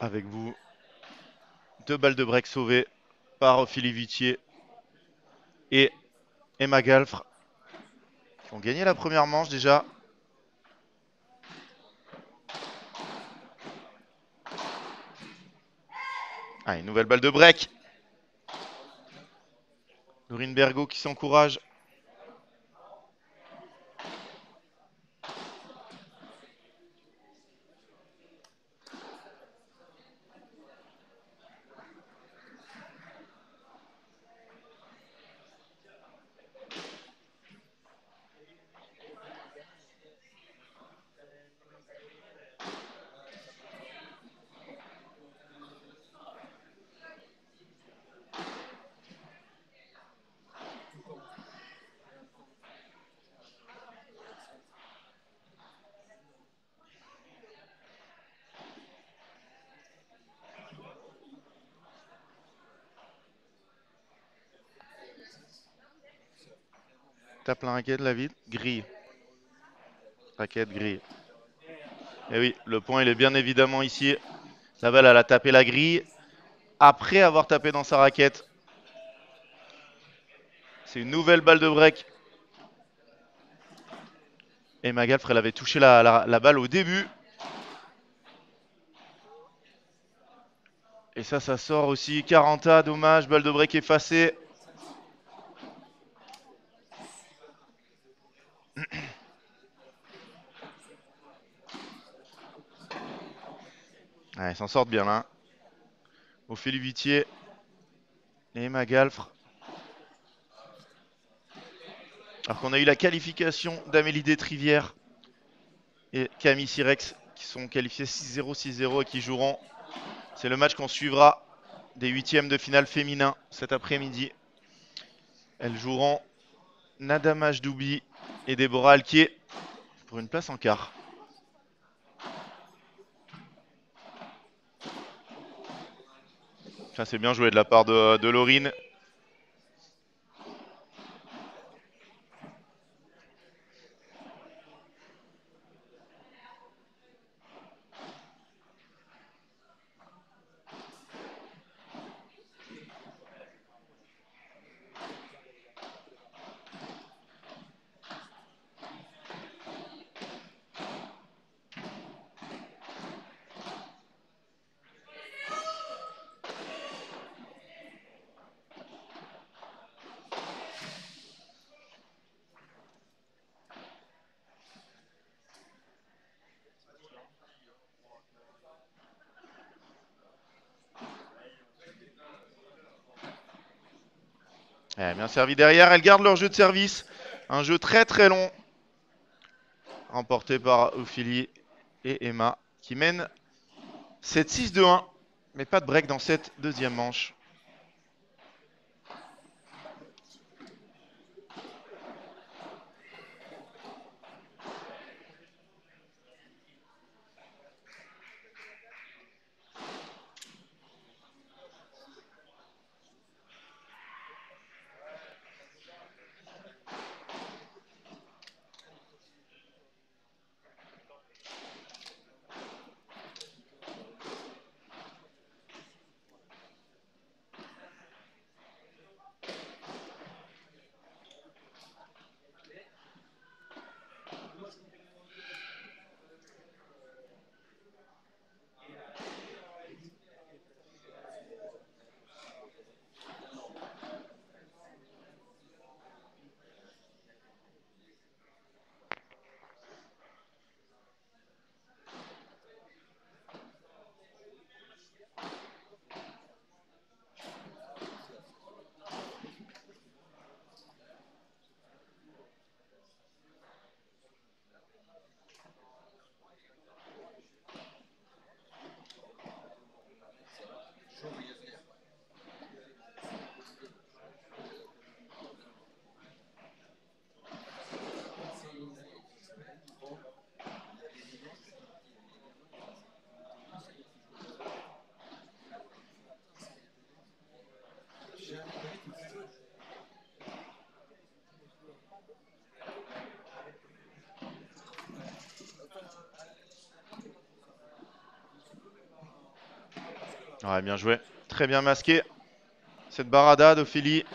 avec vous. 2 balles de break sauvées par Philippe Vitier et Emma Galfre, qui ont gagné la première manche déjà. Ah, une nouvelle balle de break. Laurine Bergot qui s'encourage. Tape la raquette, la vide. Grille. Raquette, grille. Et oui, le point il est bien évidemment ici. La balle elle a tapé la grille après avoir tapé dans sa raquette. C'est une nouvelle balle de break. Et Magalfre elle avait touché la balle au début. Et ça sort aussi. 40A, dommage, balle de break effacée. Ouais, ils s'en sortent bien là. Ophélie Vitier et Emma Galfre. Alors qu'on a eu la qualification d'Amélie Destrivière et Camille Sirex qui sont qualifiés 6-0, 6-0 et qui joueront. C'est le match qu'on suivra des huitièmes de finale féminin cet après-midi. Elles joueront Nada Majdoubi et Déborah Alquier pour une place en quart. Ça c'est bien joué de la part de Laurine. Bien servi derrière, elles gardent leur jeu de service. Un jeu très très long. Remporté par Ophélie et Emma qui mènent 7-6-2-1. Mais pas de break dans cette deuxième manche. Ouais, bien joué. Très bien masqué. Cette barada d'Ophélie.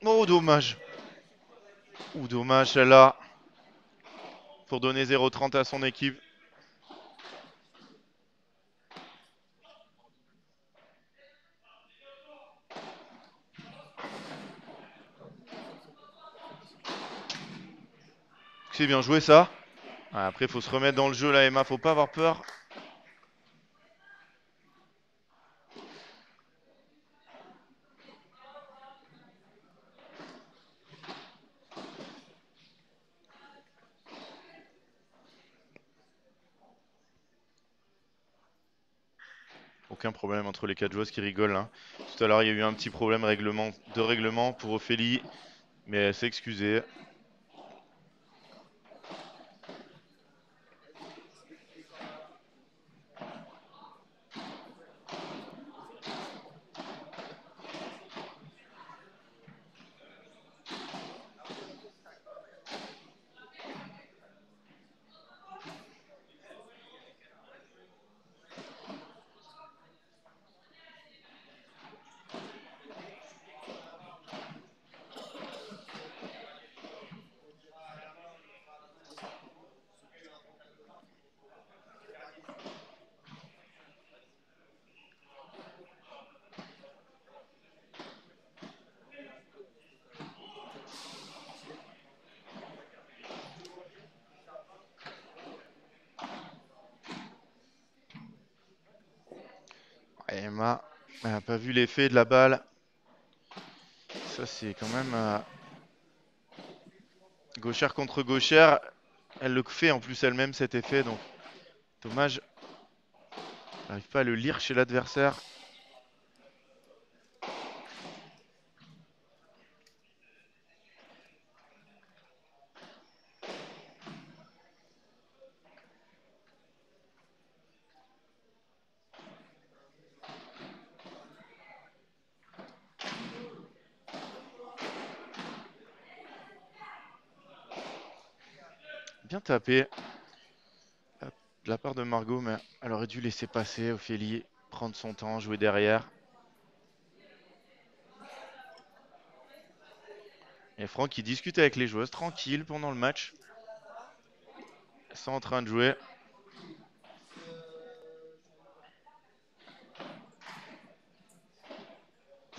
Oh, dommage. Ouh, dommage celle-là. Pour donner 0,30 à son équipe. C'est bien joué ça. Ouais, après, il faut se remettre dans le jeu là, Emma. Faut pas avoir peur. Aucun problème entre les quatre joueuses qui rigolent, hein. Tout à l'heure, il y a eu un petit problème de règlement pour Ophélie, mais elle s'est excusée. Ouais, Emma, elle n'a pas vu l'effet de la balle. Ça, c'est quand même gauchère contre gauchère. Elle le fait en plus elle-même cet effet, donc dommage. Elle n'arrive pas à le lire chez l'adversaire. Bien tapé de la part de Margot, mais elle aurait dû laisser passer Ophélie, prendre son temps, jouer derrière. Et Franck qui discute avec les joueuses tranquille pendant le match. Elles sont en train de jouer.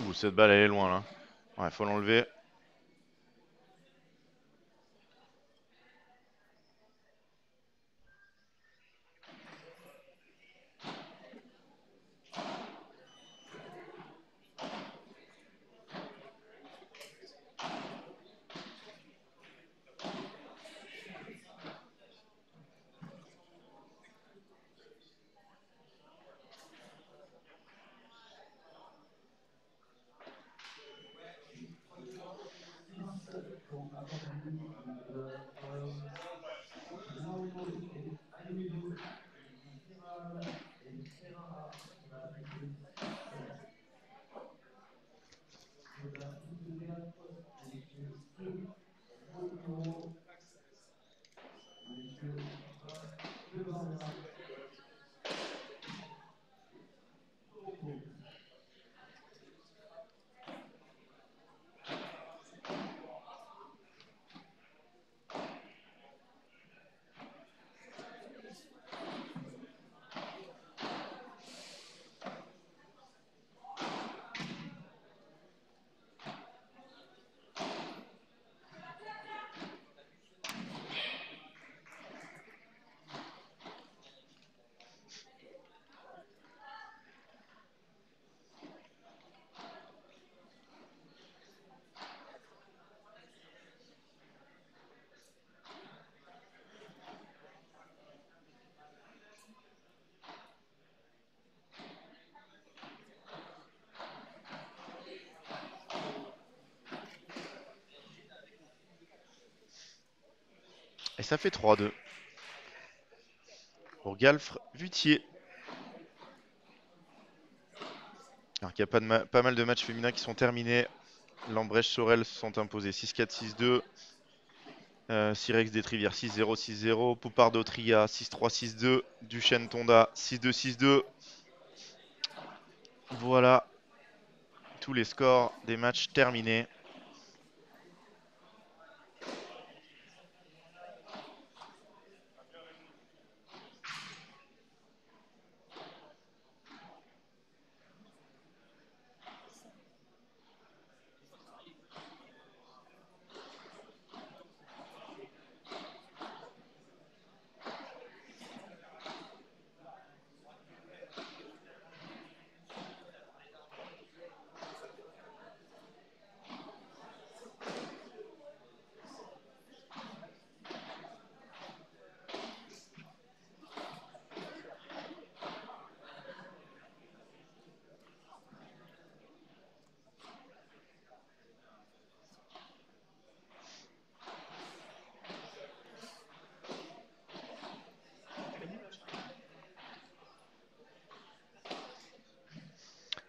Ouh, cette balle elle est loin là. Ouais, faut l'enlever. Et ça fait 3-2. pour Galfre Vutier. Alors qu'il y a pas mal de matchs féminins qui sont terminés. Lambrecht-Sorel se sont imposés 6-4, 6-2. Sirex d'Étrivière 6-0, 6-0. Poupard-Dautria 6-3, 6-2. Duchesne-Tonda 6-2, 6-2. Voilà tous les scores des matchs terminés.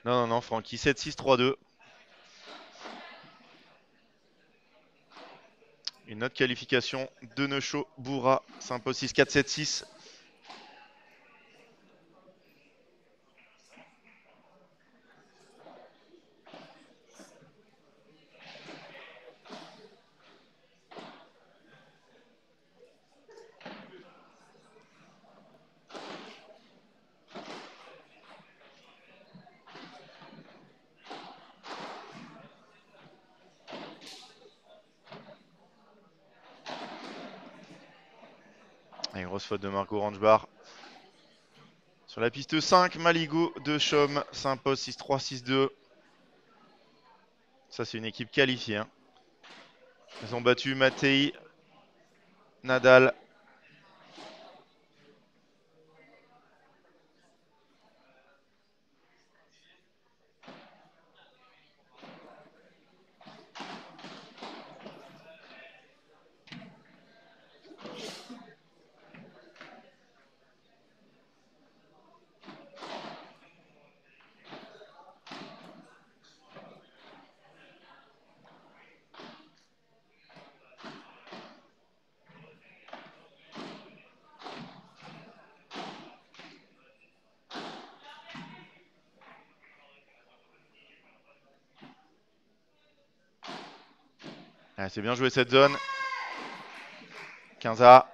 Non, non, non, Francky 7-6, 3-2. Une autre qualification de Neuchâtel, Bourra s'impose 6-4, 7-6. Une grosse faute de Margot Rangebar. Sur la piste 5, Maligo de Chaume s'impose 6-3, 6-2. Ça, c'est une équipe qualifiée, hein. Ils ont battu Mattei, Nadal. Ah, c'est bien joué cette zone. 15A.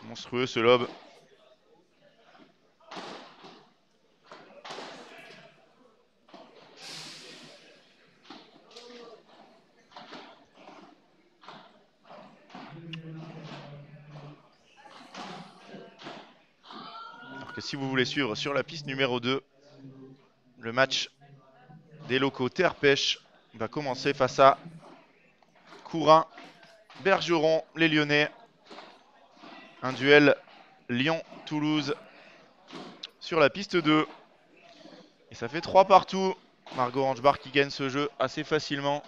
Monstrueux ce lob. Alors que si vous voulez suivre sur la piste numéro 2, le match des locaux Terre-Pêche va commencer face à Courin, Bergeron, les Lyonnais. Un duel Lyon-Toulouse sur la piste 2. Et ça fait 3 partout. Margot Rangebar qui gagne ce jeu assez facilement.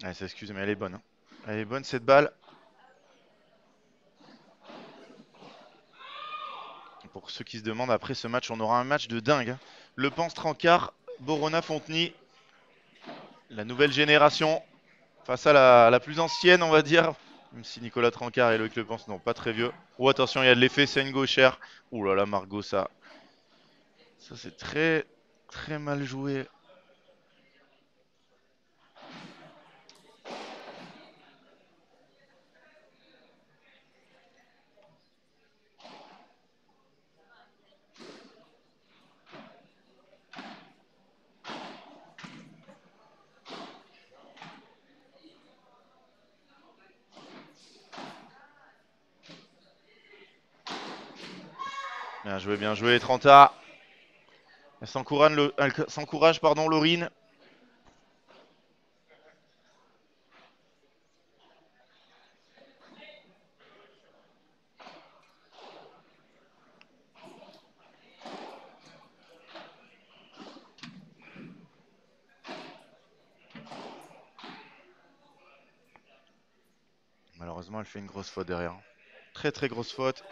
Elle s'excuse, mais elle est bonne, hein. Elle est bonne cette balle. Pour ceux qui se demandent, après ce match, on aura un match de dingue, hein. Le Pense Trancard, Borona Fontenay. La nouvelle génération face à la plus ancienne, on va dire. Même si Nicolas Trancard et Loïc Lepens n'ont pas très vieux. Oh, attention, il y a de l'effet, c'est une gauchère. Ouh là là, Margot, ça c'est très, très mal joué. Bien joué, Tranta. Elle s'encourage, pardon, Laurine. Malheureusement, elle fait une grosse faute derrière. Très très grosse faute.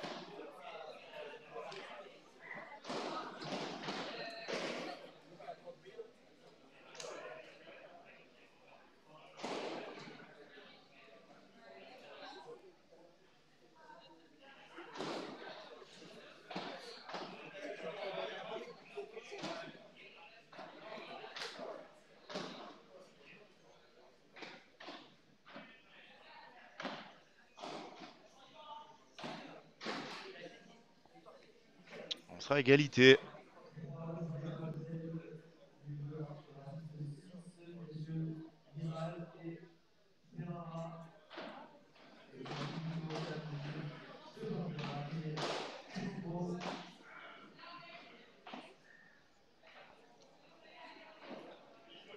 On sera à égalité.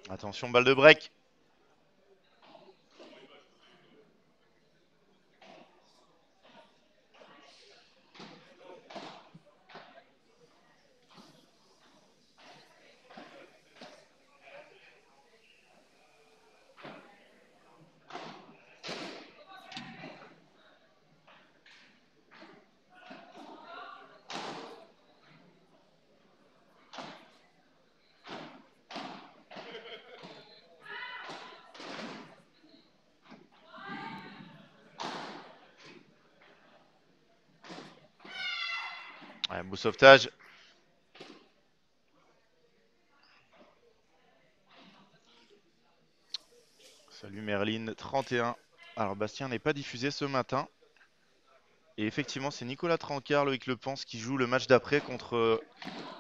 Attention, balle de break. Ouais, beau sauvetage. Salut Merlin, 31. Alors Bastien n'est pas diffusé ce matin. Et effectivement, c'est Nicolas Trancard, Loïc Lepens qui joue le match d'après contre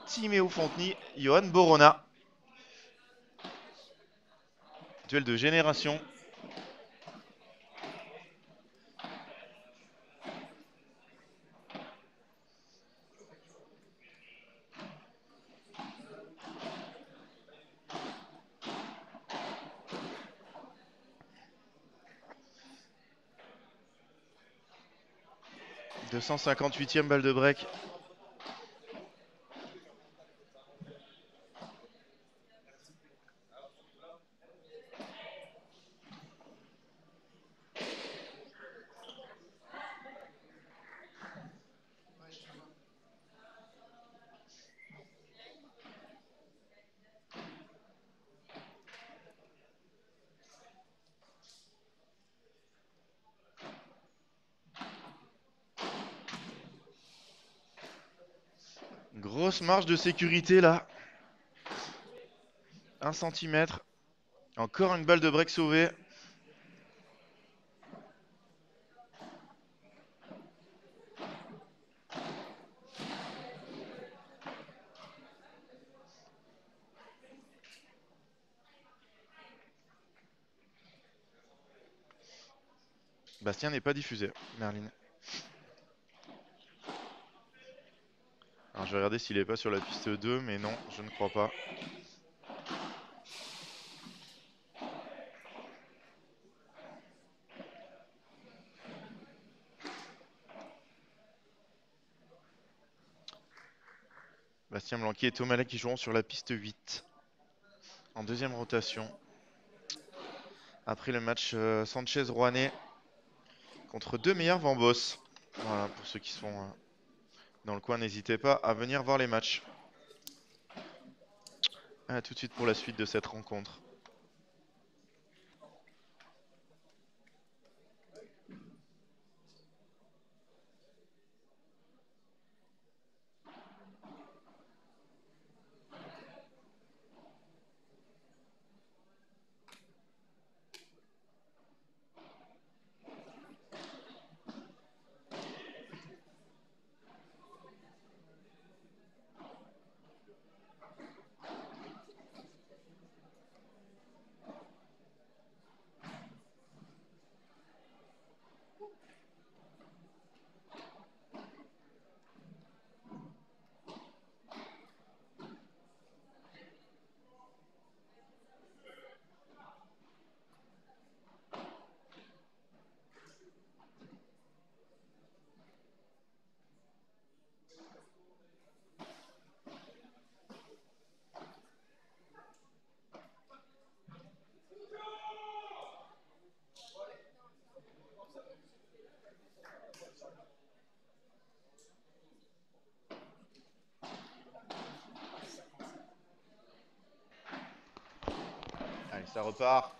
Timéo Fonteny, Johan Borona. Duel de génération. « 258e balle de break. Grosse marge de sécurité là. 1 cm. Encore une balle de break sauvée. Bastien n'est pas diffusé, Merlin. Alors je vais regarder s'il est pas sur la piste 2, mais non, je ne crois pas. Bastien Blanqui et Thomas qui joueront sur la piste 8. En deuxième rotation. Après le match Sanchez-Rouanet contre deux meilleurs Vambos. Voilà, pour ceux qui sont dans le coin, n'hésitez pas à venir voir les matchs. A tout de suite pour la suite de cette rencontre. Ça repart.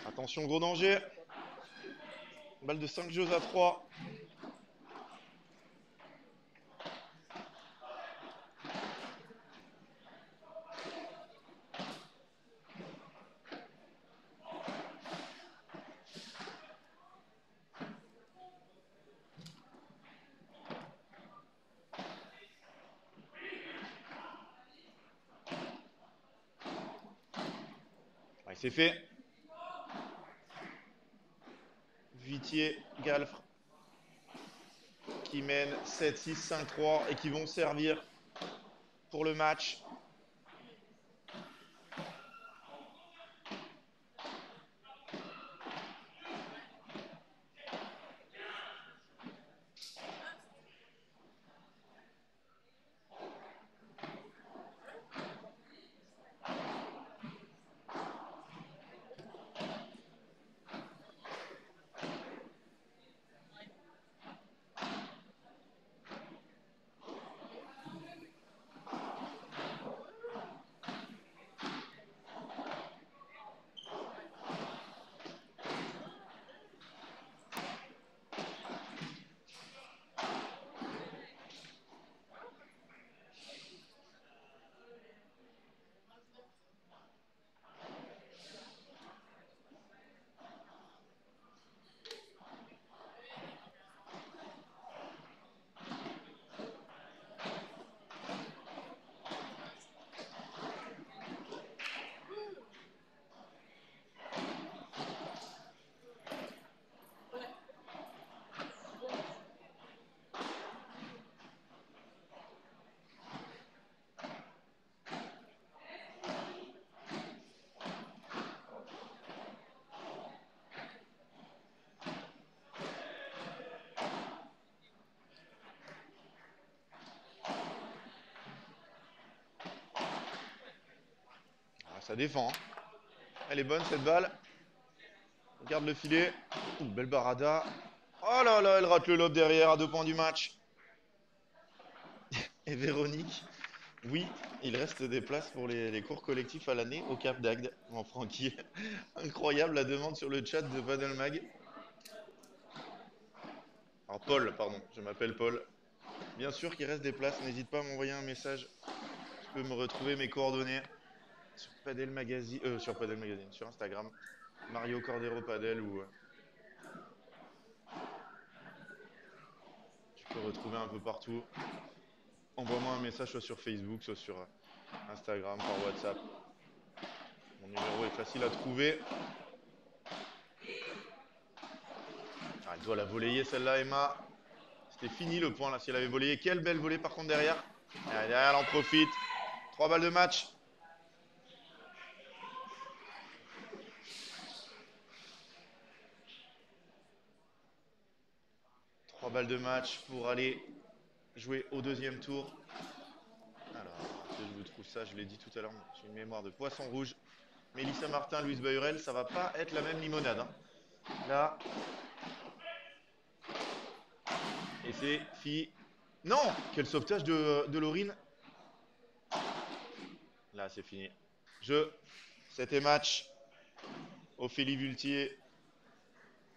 Attention, gros danger. Balle de 5 jeux à 3. Ouais, c'est fait. Vitier, Galfre qui mènent 7-6, 5-3 et qui vont servir pour le match. Ah, ça défend. Elle est bonne cette balle. On garde le filet. Ouh, belle barada. Oh là là, elle rate le lob derrière à 2 points du match. Et Véronique, oui, il reste des places pour les cours collectifs à l'année au Cap d'Agde, en Franquille. Incroyable la demande sur le chat de Padelmag. Alors Paul, pardon, je m'appelle Paul. Bien sûr qu'il reste des places, n'hésite pas à m'envoyer un message. Tu peux me retrouver mes coordonnées sur Padel Magazine, sur Instagram. Mario Cordero Padel ou tu peux retrouver un peu partout. envoie-moi un message soit sur Facebook, soit sur Instagram, par WhatsApp. Mon numéro est facile à trouver. Ah, elle doit la voler celle-là, Emma. C'était fini le point là si elle avait volé. Quelle belle volée par contre derrière. Et derrière, elle en profite. 3 balles de match. Trois balles de match pour aller jouer au deuxième tour. Alors, si je vous trouve ça, je l'ai dit tout à l'heure, j'ai une mémoire de poisson rouge. Mélissa Martin, Louise Bahurel, ça va pas être la même limonade. Hein. Là. Et c'est fini. Non! Quel sauvetage de Laurine. Là, c'est fini. Jeu. C'était match. Ophélie Vultier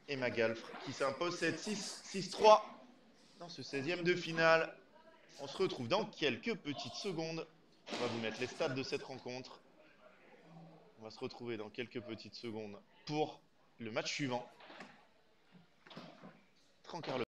et Magalfre qui s'impose 7-6, 6-3 dans ce 16e de finale. On se retrouve dans quelques petites secondes. On va vous mettre les stats de cette rencontre. On va se retrouver dans quelques petites secondes pour le match suivant. Trancarle.